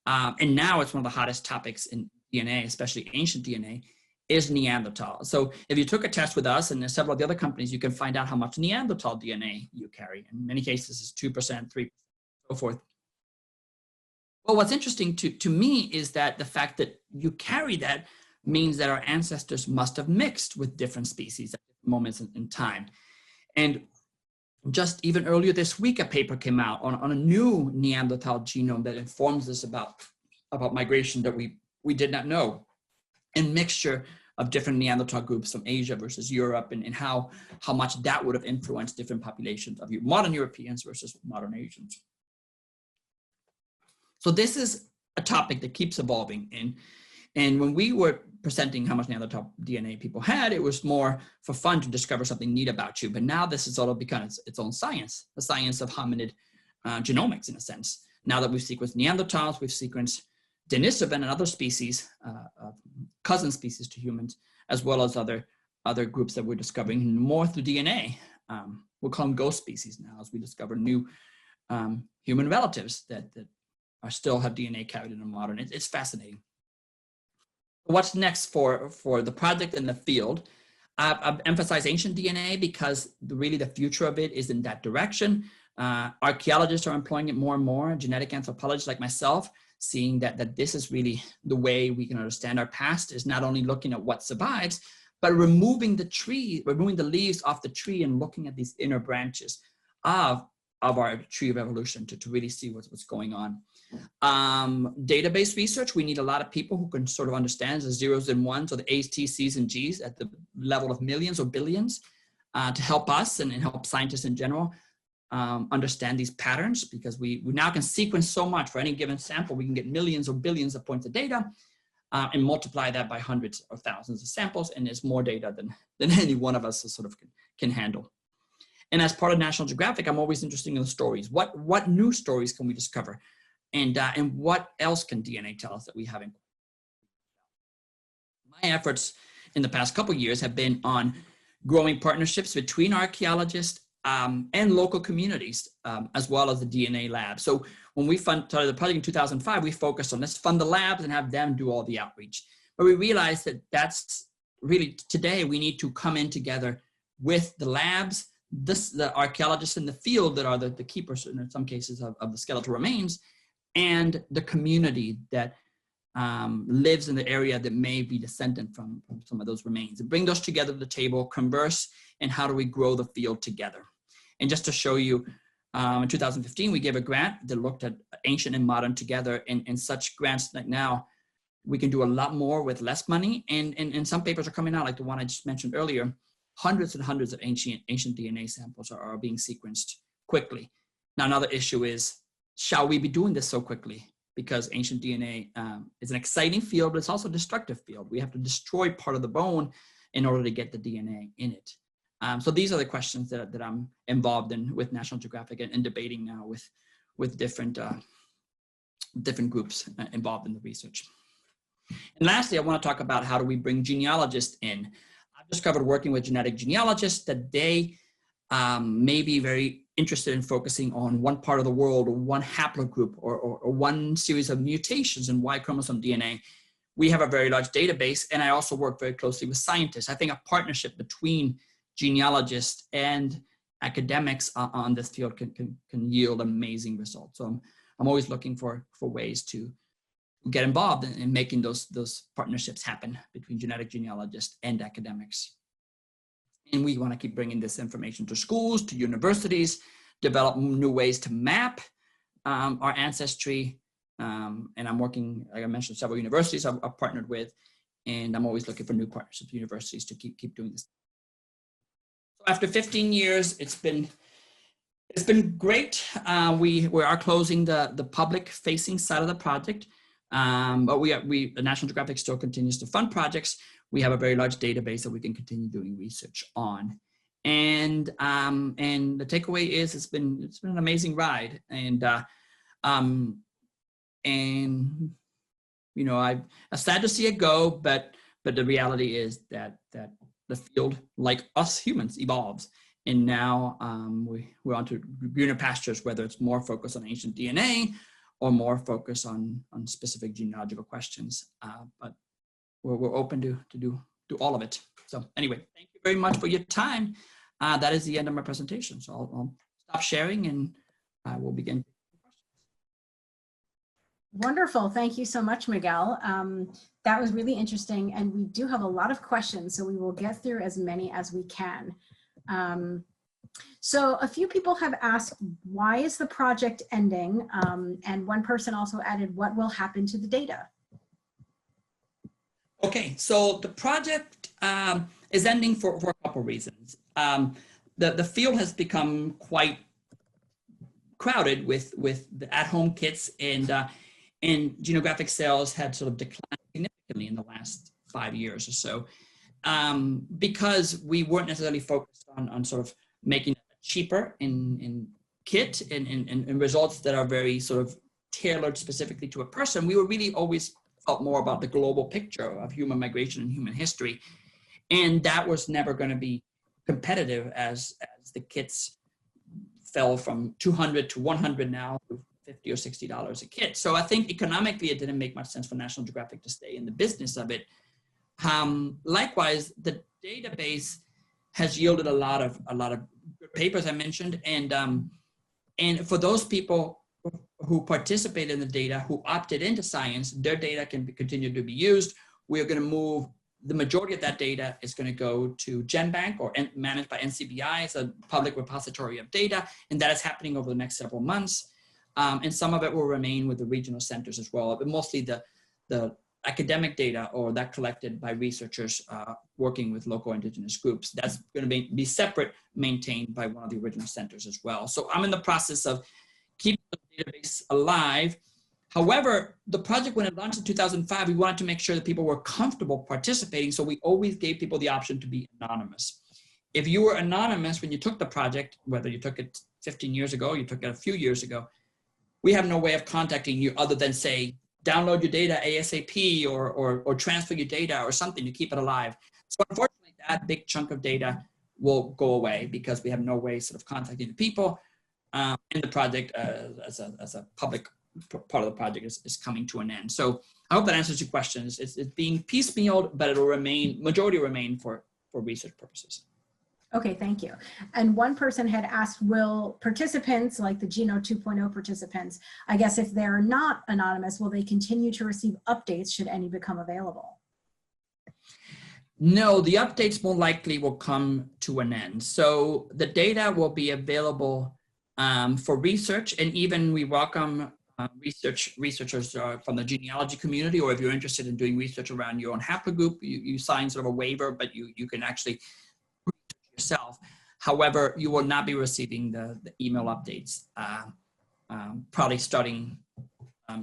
and now it's one of the hottest topics in DNA, especially ancient DNA, is Neanderthal. So if you took a test with us and several of the other companies, you can find out how much Neanderthal DNA you carry. In many cases, it's 2%, 3%, so forth. Well, what's interesting to me is that the fact that you carry that means that our ancestors must have mixed with different species at different moments in time. And just even earlier this week, a paper came out on a new Neanderthal genome that informs us about migration that we did not know, and mixture of different Neanderthal groups from Asia versus Europe, and how much that would have influenced different populations of modern Europeans versus modern Asians. So this is a topic that keeps evolving. And when we were presenting how much Neanderthal DNA people had, it was more for fun to discover something neat about you. But now this has all become its own science, the science of hominid genomics, in a sense. Now that we've sequenced Neanderthals, we've sequenced Denisovan and other species, cousin species to humans, as well as other groups that we're discovering more through DNA. We'll call them ghost species now, as we discover new human relatives that still have DNA carried in the modern. It's fascinating. What's next for the project and the field? I've emphasized ancient DNA because really the future of it is in that direction. Archaeologists are employing it more and more. Genetic anthropologists like myself, seeing that this is really the way we can understand our past, is not only looking at what survives, but removing the leaves off the tree and looking at these inner branches of our tree of evolution to really see what's going on. Database research, we need a lot of people who can sort of understand the zeros and ones, or the A's, T's, C's, and G's at the level of millions or billions, to help us and help scientists in general understand these patterns, because we now can sequence so much. For any given sample, we can get millions or billions of points of data and multiply that by hundreds or thousands of samples, and there's more data than any one of us sort of can handle. And as part of National Geographic, I'm always interested in the stories. What new stories can we discover? And what else can DNA tell us that we haven't? My efforts in the past couple of years have been on growing partnerships between archaeologists and local communities, as well as the DNA lab. So when we started the project in 2005, we focused on let's fund the labs and have them do all the outreach. But we realized that that's really, today we need to come in together with the labs, the archaeologists in the field that are the keepers in some cases of the skeletal remains, and the community that lives in the area that may be descendant from some of those remains, and bring those together to the table, converse, and how do we grow the field together. And just to show you, in 2015, we gave a grant that looked at ancient and modern together, and such grants like now, we can do a lot more with less money. And some papers are coming out, like the one I just mentioned earlier. Hundreds and hundreds of ancient DNA samples are being sequenced quickly. Now, another issue is, shall we be doing this so quickly? Because ancient DNA is an exciting field, but it's also a destructive field. We have to destroy part of the bone in order to get the DNA in it. So these are the questions that I'm involved in with National Geographic and debating now with different groups involved in the research. And lastly, I want to talk about how do we bring genealogists in. I've discovered working with genetic genealogists that they may be very interested in focusing on one part of the world, or one haplogroup, or one series of mutations in Y chromosome DNA. We have a very large database, and I also work very closely with scientists. I think a partnership between genealogists and academics on this field can yield amazing results. So I'm always looking for ways to get involved in making those partnerships happen between genetic genealogists and academics. And we want to keep bringing this information to schools, to universities, develop new ways to map our ancestry. And I'm working, like I mentioned, several universities I've partnered with, and I'm always looking for new partnerships with universities to keep doing this. So after 15 years, it's been great. We are closing the public-facing side of the project, but the National Geographic still continues to fund projects. We have a very large database that we can continue doing research on, and the takeaway is it's been an amazing ride, and you know, I'm sad to see it go, but the reality is that the field, like us humans, evolves. And now we're on to greener pastures, whether it's more focused on ancient DNA or more focused on specific genealogical questions. But we're open to do all of it. So anyway, thank you very much for your time. That is the end of my presentation. So I'll stop sharing and we'll begin. Wonderful. Thank you so much, Miguel. That was really interesting. And we do have a lot of questions, so we will get through as many as we can. So a few people have asked, why is the project ending? And one person also added, what will happen to the data? Okay, so the project is ending for a couple reasons. The field has become quite crowded with the at-home kits, and genographic sales had sort of declined significantly in the last 5 years or so, because we weren't necessarily focused on sort of making it cheaper in kit and results that are very sort of tailored specifically to a person. We were really always felt more about the global picture of human migration and human history, and that was never going to be competitive as the kits fell from 200 to 100 now to $50 or $60 a kit. So I think economically it didn't make much sense for National Geographic to stay in the business of it. Likewise, the database has yielded a lot of good papers I mentioned, and for those people who participate in the data, who opted into science, their data can continue to be used. We're going to move the majority of that data is going to go to GenBank, or managed by NCBI. It's a public repository of data, and that is happening over the next several months. And some of it will remain with the regional centers as well, but mostly the academic data, or that collected by researchers working with local indigenous groups, that's going to be separate, maintained by one of the original centers as well. So I'm in the process of keeping the database alive. However, the project, when it launched in 2005, we wanted to make sure that people were comfortable participating, so we always gave people the option to be anonymous. If you were anonymous when you took the project, whether you took it 15 years ago, you took it a few years ago, we have no way of contacting you other than say, download your data ASAP, or transfer your data or something to keep it alive. So unfortunately, that big chunk of data will go away because we have no way sort of contacting the people. And the project as a public part of the project is coming to an end. So I hope that answers your questions. It's being piecemealed, but it'll remain, majority remain for research purposes. Okay, thank you. And one person had asked, will participants, like the Geno 2.0 participants, I guess if they're not anonymous, will they continue to receive updates should any become available? No, the updates more likely will come to an end. So the data will be available for research, and even we welcome researchers from the genealogy community, or if you're interested in doing research around your own haplogroup, you sign sort of a waiver, but you can actually yourself. However, you will not be receiving the email updates probably starting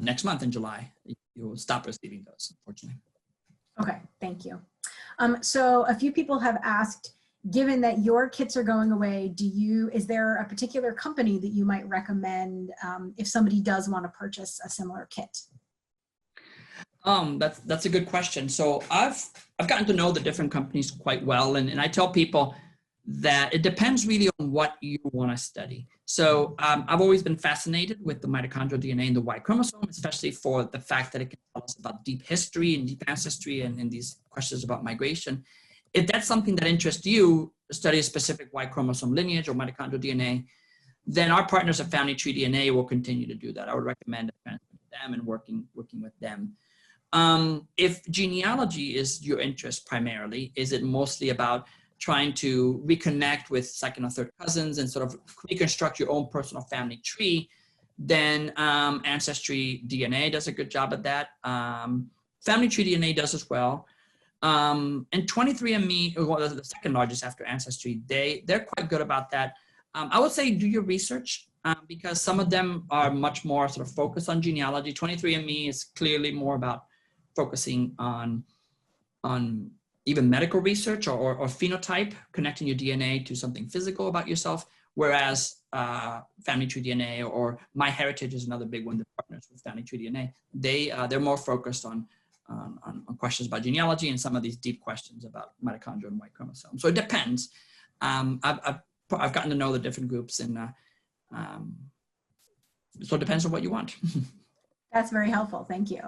next month in July. You will stop receiving those, unfortunately. Okay, thank you. So a few people have asked, given that your kits are going away, is there a particular company that you might recommend if somebody does want to purchase a similar kit? That's a good question. So I've gotten to know the different companies quite well, and I tell people that it depends really on what you want to study. So I've always been fascinated with the mitochondrial DNA and the Y chromosome, especially for the fact that it can tell us about deep history and deep ancestry and these questions about migration. If that's something that interests you, study a specific Y chromosome lineage or mitochondrial DNA, then our partners at Family Tree DNA will continue to do that. I would recommend them and working with them. If genealogy is your interest primarily, is it mostly about trying to reconnect with second or third cousins and sort of reconstruct your own personal family tree, then Ancestry DNA does a good job at that. Family Tree DNA does as well. And 23andMe, well, the second largest after Ancestry, they're quite good about that. I would say do your research because some of them are much more sort of focused on genealogy. 23andMe is clearly more about focusing on even medical research or phenotype, connecting your DNA to something physical about yourself, whereas Family Tree DNA or MyHeritage is another big one that partners with Family Tree DNA. They're more focused on questions about genealogy and some of these deep questions about mitochondria and Y chromosome. So it depends. I've gotten to know the different groups, and so it depends on what you want. That's very helpful. Thank you.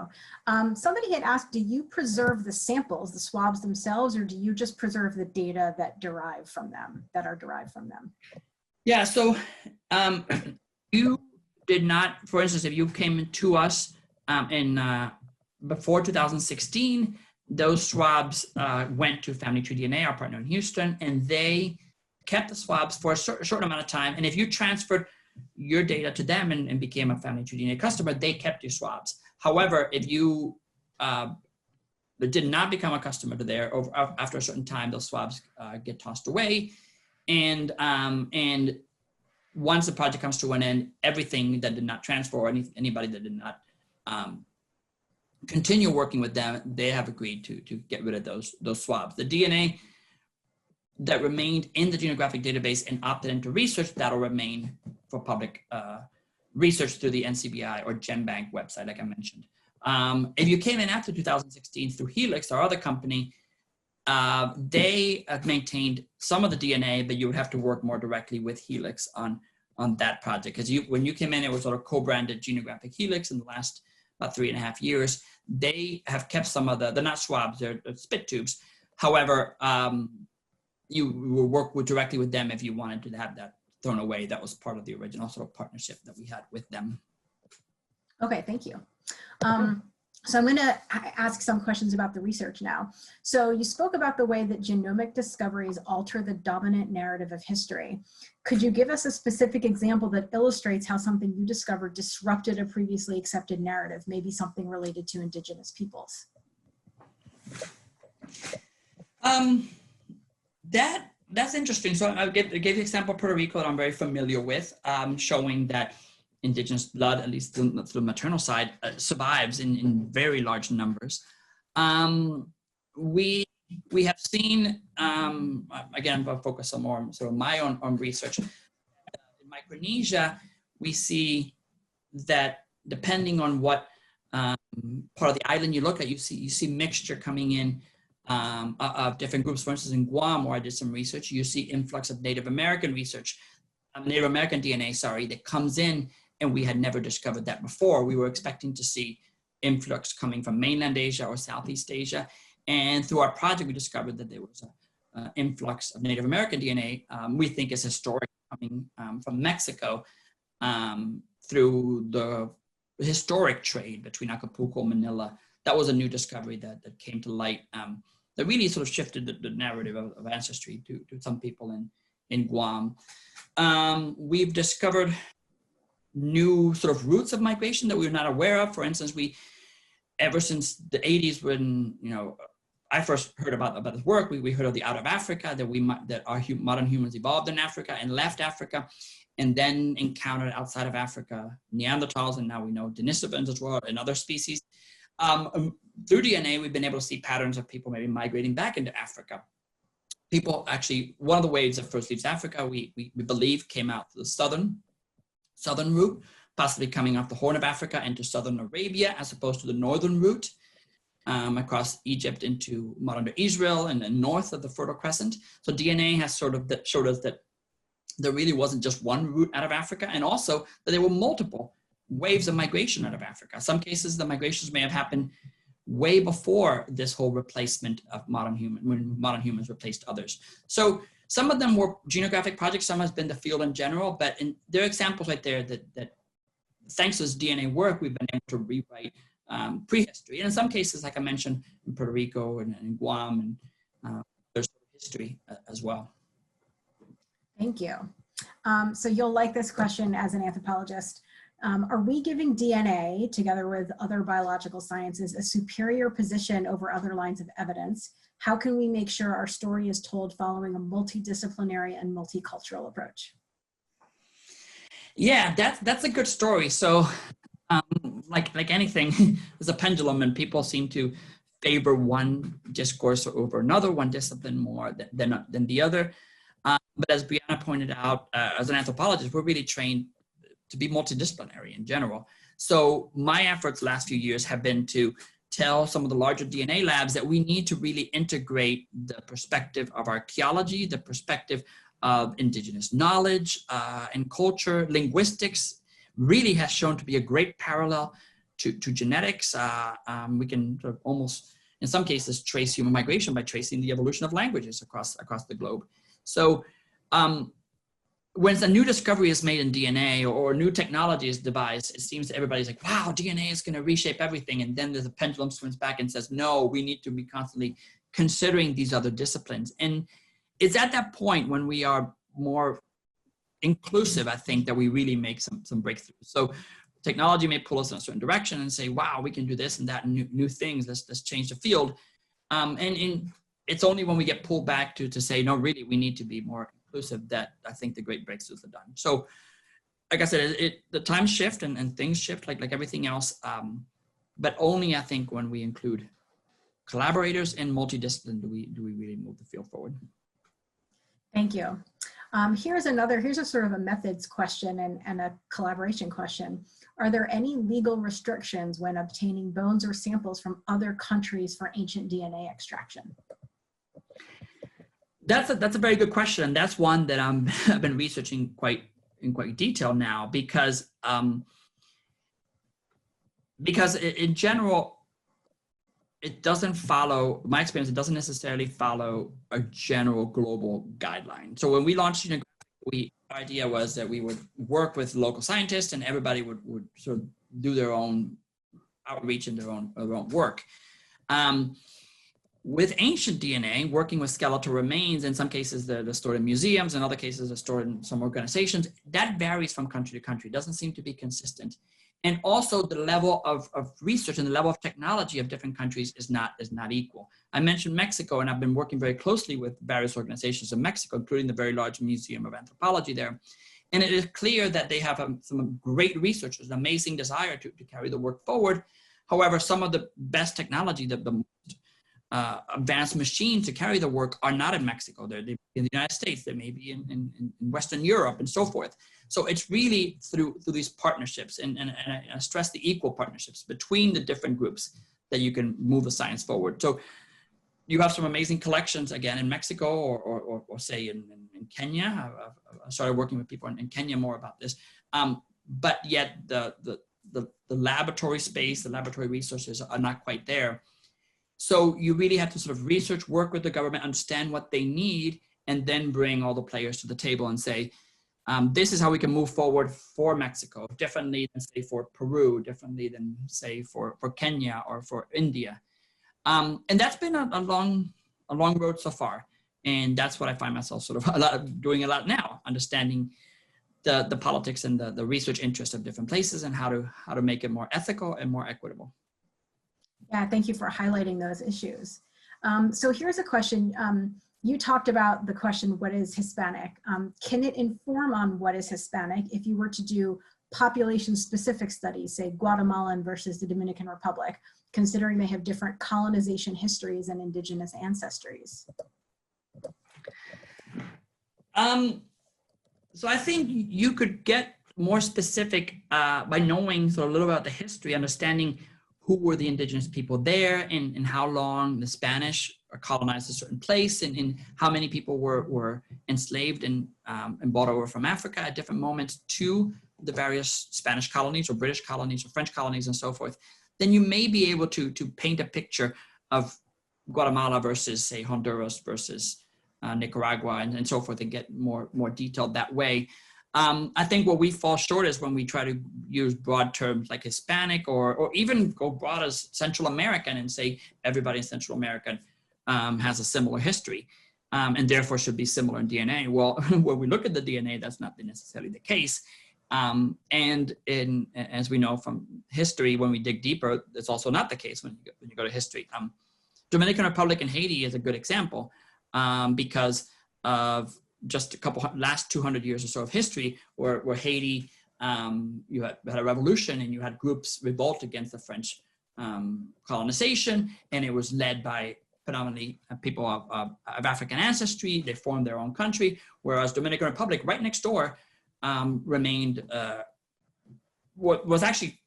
Somebody had asked, do you preserve the samples, the swabs themselves, or do you just preserve the data that are derived from them? Yeah, so you did not, for instance, if you came to us before 2016, those swabs went to Family Tree DNA, our partner in Houston, and they kept the swabs for a short amount of time. And if you transferred your data to them and became a Family Tree DNA customer, they kept your swabs. However, if you did not become a customer to there, after a certain time, those swabs get tossed away. And once the project comes to an end, everything that did not transfer, or anybody that did not continue working with them, they have agreed to get rid of those swabs. The DNA that remained in the Genographic database and opted into research, that'll remain for public research through the NCBI or GenBank website, like I mentioned. If you came in after 2016 through Helix, our other company, they maintained some of the DNA, but you would have to work more directly with Helix on that project. Because when you came in, it was sort of co-branded Genographic Helix in the last about 3.5 years. They have kept some of they're not swabs, they're spit tubes. However, you will work directly with them if you wanted to have that thrown away. That was part of the original sort of partnership that we had with them. Okay, thank you. So I'm going to ask some questions about the research now. So you spoke about the way that genomic discoveries alter the dominant narrative of history. Could you give us a specific example that illustrates how something you discovered disrupted a previously accepted narrative, maybe something related to indigenous peoples? That's interesting. So I gave the example of Puerto Rico that I'm very familiar with, showing that indigenous blood, at least through the maternal side, survives in very large numbers. We have seen, again, I'll focus on more sort of my own research. In Micronesia, we see that depending on what part of the island you look at, you see mixture coming in of different groups. For instance, in Guam, where I did some research, you see influx of Native American research, Native American DNA, that comes in, and we had never discovered that before. We were expecting to see influx coming from mainland Asia or Southeast Asia. And through our project, we discovered that there was an influx of Native American DNA, we think is historic, coming from Mexico through the historic trade between Acapulco and Manila. That was a new discovery that came to light that really sort of shifted the narrative of ancestry to some people in Guam. We've discovered new sort of routes of migration that we were not aware of. For instance, ever since the 80s, when I first heard about this work, we heard of the out of Africa, that our modern humans evolved in Africa and left Africa, and then encountered outside of Africa Neanderthals, and now we know Denisovans as well, and other species. Through DNA, we've been able to see patterns of people maybe migrating back into Africa. People actually, one of the waves that first leaves Africa, we believe came out to the southern route, possibly coming off the Horn of Africa into southern Arabia, as opposed to the northern route across Egypt into modern-day Israel and then north of the Fertile Crescent. So DNA has sort of showed us that there really wasn't just one route out of Africa, and also that there were multiple waves of migration out of Africa. Some cases, the migrations may have happened way before this whole replacement of when modern humans replaced others. So Some of them were genographic projects, some has been the field in general, but there are examples right there that thanks to this DNA work, we've been able to rewrite prehistory. And in some cases, like I mentioned, in Puerto Rico and Guam, and there's history as well. Thank you. So you'll like this question as an anthropologist. Are we giving DNA, together with other biological sciences, a superior position over other lines of evidence? How can we make sure our story is told following a multidisciplinary and multicultural approach? Yeah, that's a good story. So like anything, there's a pendulum, and people seem to favor one discourse over another, one discipline more than the other. But as Briana pointed out, as an anthropologist, we're really trained to be multidisciplinary in general. So my efforts last few years have been to tell some of the larger DNA labs that we need to really integrate the perspective of archaeology, the perspective of indigenous knowledge and culture. Linguistics really has shown to be a great parallel to genetics. We can sort of almost, in some cases, trace human migration by tracing the evolution of languages across the globe. So when a new discovery is made in DNA or new technology is devised, it seems that everybody's like, wow, DNA is going to reshape everything. And then the pendulum swings back and says, no, we need to be constantly considering these other disciplines. And it's at that point when we are more inclusive, I think, that we really make some breakthroughs. So technology may pull us in a certain direction and say, wow, we can do this and that and new things. Let's change the field. And it's only when we get pulled back to say, no, really, we need to be more inclusive, that I think the great breakthroughs are done. So like I said, the times shift and things shift like everything else, but only I think when we include collaborators and multidiscipline do we really move the field forward. Thank you. Here's a sort of a methods question and a collaboration question. Are there any legal restrictions when obtaining bones or samples from other countries for ancient DNA extraction? That's a very good question. And that's one that I've been researching in quite detail now, because in general, it doesn't follow, my experience, it doesn't necessarily follow a general global guideline. So when we launched Genographic, our idea was that we would work with local scientists and everybody would sort of do their own outreach and their own work. With ancient DNA, working with skeletal remains, in some cases they're stored in museums, in other cases they're stored in some organizations, that varies from country to country. It doesn't seem to be consistent. And also the level of research and the level of technology of different countries is not equal. I mentioned Mexico, and I've been working very closely with various organizations in Mexico, including the very large Museum of Anthropology there. And it is clear that they have some great researchers, an amazing desire to carry the work forward. However, some of the best technology, the most advanced machines to carry the work are not in Mexico. They're in the United States, they may be in Western Europe and so forth. So it's really through these partnerships, and I stress the equal partnerships between the different groups that you can move the science forward. So you have some amazing collections, again, in Mexico or say in Kenya. I started working with people in Kenya more about this. But yet the laboratory space, the laboratory resources are not quite there. So you really have to sort of research, work with the government, understand what they need, and then bring all the players to the table and say, this is how we can move forward for Mexico, differently than say for Peru, differently than say for Kenya or for India. And that's been a long road so far. And that's what I find myself sort of doing a lot now, understanding the politics and the research interest of different places and how to make it more ethical and more equitable. Yeah, thank you for highlighting those issues. So here's a question. You talked about the question, what is Hispanic? Can it inform on what is Hispanic if you were to do population-specific studies, say Guatemalan versus the Dominican Republic, considering they have different colonization histories and indigenous ancestries? So I think you could get more specific by knowing sort of a little about the history, understanding who were the indigenous people there and how long the Spanish colonized a certain place and how many people were enslaved and brought over from Africa at different moments to the various Spanish colonies or British colonies or French colonies and so forth. Then you may be able to paint a picture of Guatemala versus say Honduras versus Nicaragua, and so forth, and get more detailed that way. I think what we fall short is when we try to use broad terms like Hispanic or even go broad as Central American and say everybody in Central America has a similar history and therefore should be similar in DNA. Well, when we look at the DNA, that's not necessarily the case. And as we know from history, when we dig deeper, it's also not the case when you go to history. Dominican Republic and Haiti is a good example because of just last 200 years or so of history where Haiti, you had a revolution and you had groups revolt against the French colonization, and it was led by predominantly people of African ancestry. They formed their own country, whereas Dominican Republic, right next door, remained, was actually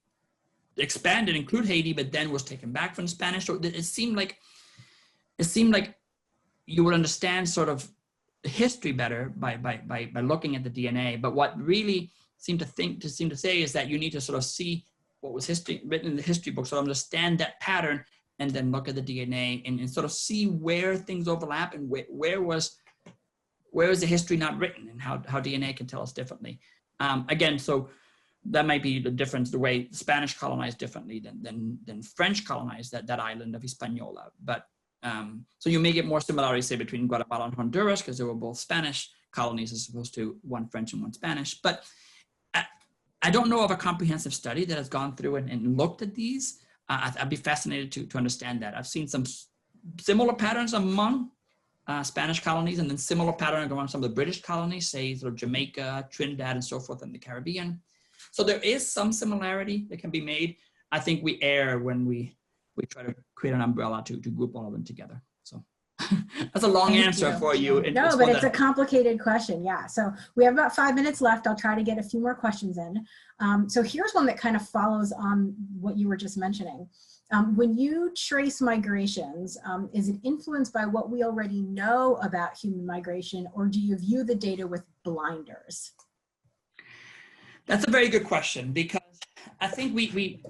expanded, include Haiti, but then was taken back from the Spanish. So it seemed like you would understand sort of history better by looking at the DNA. But what really seem to say is that you need to sort of see what was written in the history book, so understand that pattern, and then look at the DNA and sort of see where things overlap and where was the history not written, and how DNA can tell us differently. Again, so that might be the difference, the way Spanish colonized differently than French colonized that island of Hispaniola. But so you may get more similarities, say, between Guatemala and Honduras, because they were both Spanish colonies as opposed to one French and one Spanish. But I don't know of a comprehensive study that has gone through and looked at these. I'd be fascinated to understand that. I've seen some similar patterns among Spanish colonies, and then similar patterns among some of the British colonies, say sort of Jamaica, Trinidad, and so forth in the Caribbean. So there is some similarity that can be made. I think we err when we try to create an umbrella to group all of them together. So that's a long answer for you. No, but it's a complicated question. Yeah. So we have about 5 minutes left. I'll try to get a few more questions in. So here's one that kind of follows on what you were just mentioning. When you trace migrations, is it influenced by what we already know about human migration, or do you view the data with blinders? That's a very good question, because I think we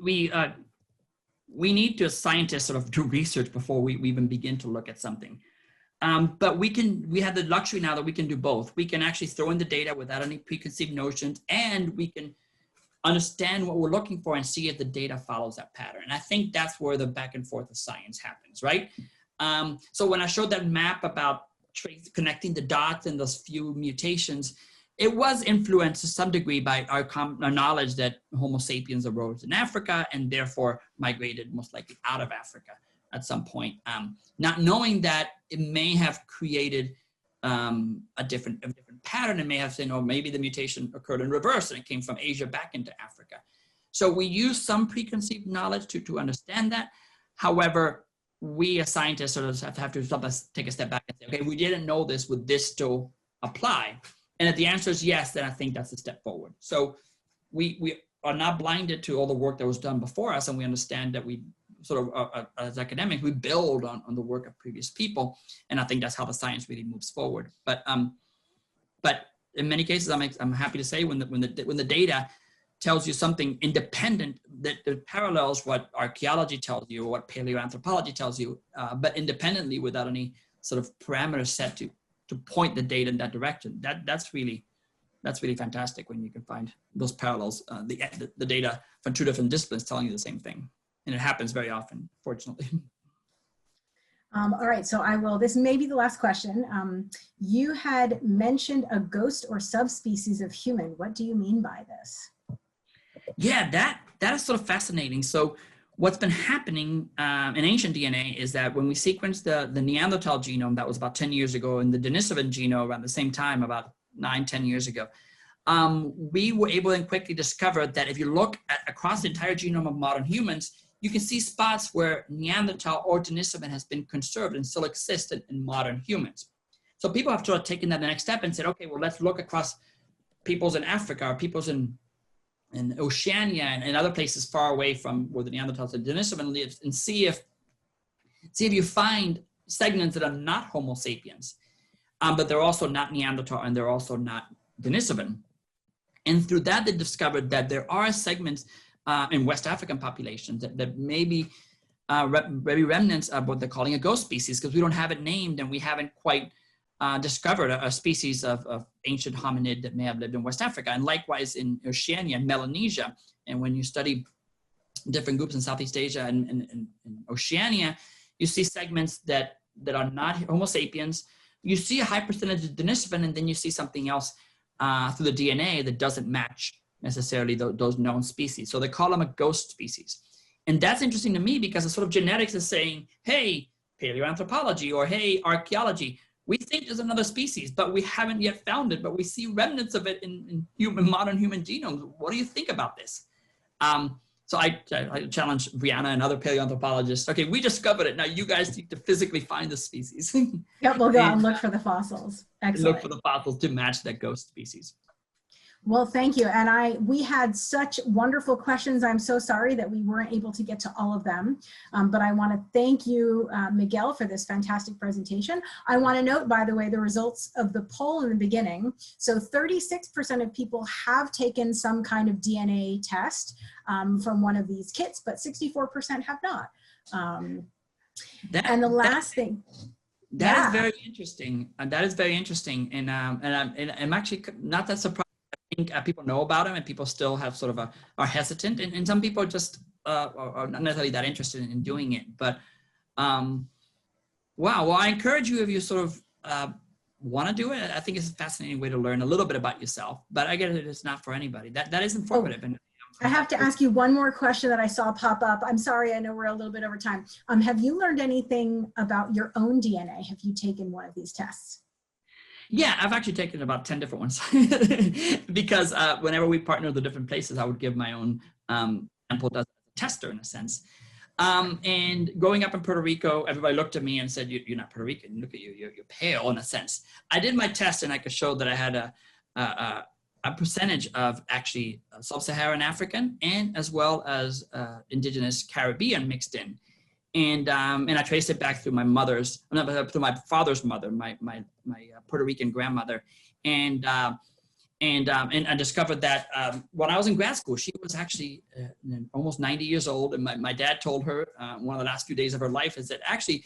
need to, as scientists, sort of do research before we even begin to look at something. But we have the luxury now that we can do both. We can actually throw in the data without any preconceived notions, and we can understand what we're looking for and see if the data follows that pattern. And I think that's where the back and forth of science happens, right? So when I showed that map about connecting the dots and those few mutations, it was influenced to some degree by our knowledge that Homo sapiens arose in Africa and therefore migrated most likely out of Africa at some point. Not knowing that it may have created a different pattern. It may have said, oh, maybe the mutation occurred in reverse and it came from Asia back into Africa. So we use some preconceived knowledge to understand that. However, we as scientists sort of have to take a step back and say, okay, we didn't know this, would this still apply? And if the answer is yes, then I think that's a step forward. So we are not blinded to all the work that was done before us, and we understand that we sort of, as academics, we build on the work of previous people, and I think that's how the science really moves forward. But in many cases, I'm happy to say when the data tells you something independent that parallels what archaeology tells you or what paleoanthropology tells you, but independently without any sort of parameters set to point the data in that direction. That's really fantastic when you can find those parallels, the data from two different disciplines telling you the same thing. And it happens very often, fortunately. All right, so this may be the last question. You had mentioned a ghost or subspecies of human. What do you mean by this? Yeah, that is sort of fascinating. So what's been happening in ancient DNA is that when we sequenced the Neanderthal genome, that was about 10 years ago, and the Denisovan genome around the same time, about 9-10 years ago, we were able to quickly discover that if you look across the entire genome of modern humans, you can see spots where Neanderthal or Denisovan has been conserved and still existed in modern humans. So people have sort of taken that the next step and said, okay, well, let's look across peoples in Africa or peoples in Oceania and other places far away from where the Neanderthals and Denisovan lived, and see if you find segments that are not Homo sapiens, but they're also not Neanderthal and they're also not Denisovan. And through that, they discovered that there are segments in West African populations that may be maybe remnants of what they're calling a ghost species, because we don't have it named and we haven't quite discovered a species of ancient hominid that may have lived in West Africa, and likewise in Oceania and Melanesia. And when you study different groups in Southeast Asia and Oceania, you see segments that are not Homo sapiens. You see a high percentage of Denisovan, and then you see something else through the DNA that doesn't match necessarily those known species. So they call them a ghost species. And that's interesting to me because the sort of genetics is saying, hey, paleoanthropology, or hey, archaeology, we think there's another species, but we haven't yet found it, but we see remnants of it in modern human genomes. What do you think about this? So I challenge Briana and other paleoanthropologists. Okay, we discovered it. Now you guys need to physically find the species. Yep, we'll go out and look for the fossils. Excellent. Look for the fossils to match that ghost species. Well, thank you. And we had such wonderful questions. I'm so sorry that we weren't able to get to all of them. But I want to thank you, Miguel, for this fantastic presentation. I want to note, by the way, the results of the poll in the beginning. So 36% of people have taken some kind of DNA test from one of these kits, but 64% have not. And the last thing. That is very interesting. That is very interesting. And I'm actually not that surprised. I think people know about them, and people still have sort of are hesitant, and some people just are not necessarily that interested in doing it. But wow, well, I encourage you, if you sort of want to do it. I think it's a fascinating way to learn a little bit about yourself. But I get it; it's not for anybody. That is informative. Oh, and I have to ask you one more question that I saw pop up. I'm sorry, I know we're a little bit over time. Have you learned anything about your own DNA? Have you taken one of these tests? Yeah, I've actually taken about 10 different ones because whenever we partner with the different places, I would give my own sample as a tester in a sense. And growing up in Puerto Rico, everybody looked at me and said, you're not Puerto Rican, look at you, you're pale in a sense. I did my test and I could show that I had a percentage of actually sub-Saharan African and as well as indigenous Caribbean mixed in. And I traced it back through my through my father's mother, my Puerto Rican grandmother, and I discovered that when I was in grad school, she was actually almost 90 years old, and my dad told her one of the last few days of her life is that actually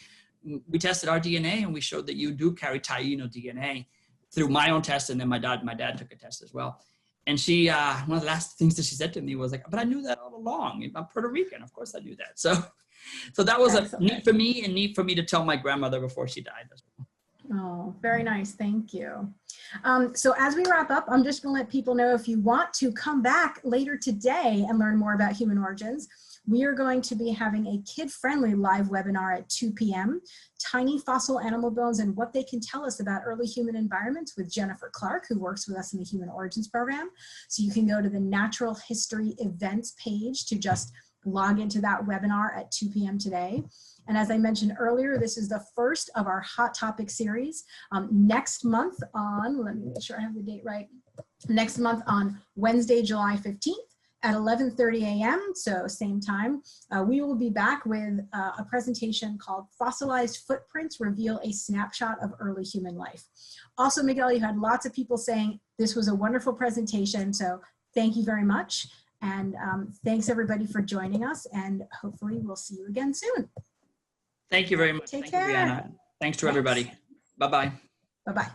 we tested our DNA and we showed that you do carry Taino DNA through my own test, and then my dad took a test as well. And she, one of the last things that she said to me was like, but I knew that all along. I'm Puerto Rican. Of course I knew that. So that was a neat for me and neat for me to tell my grandmother before she died as well. Oh, very nice. Thank you. So as we wrap up, I'm just going to let people know if you want to come back later today and learn more about human origins, we are going to be having a kid-friendly live webinar at 2 p.m. Tiny fossil animal bones and what they can tell us about early human environments with Jennifer Clark, who works with us in the Human Origins program. So you can go to the Natural History Events page to just log into that webinar at 2 p.m. today. And as I mentioned earlier, this is the first of our Hot Topic series. Next month on, let me make sure I have the date right, next month on Wednesday, July 15th at 11:30 a.m., so same time, we will be back with a presentation called Fossilized Footprints Reveal a Snapshot of Early Human Life. Also, Miguel, you had lots of people saying this was a wonderful presentation, so thank you very much. And thanks everybody for joining us, and hopefully we'll see you again soon. Thank you very much. Take Thank care. you, Briana. Thanks to everybody. Bye-bye. Bye-bye.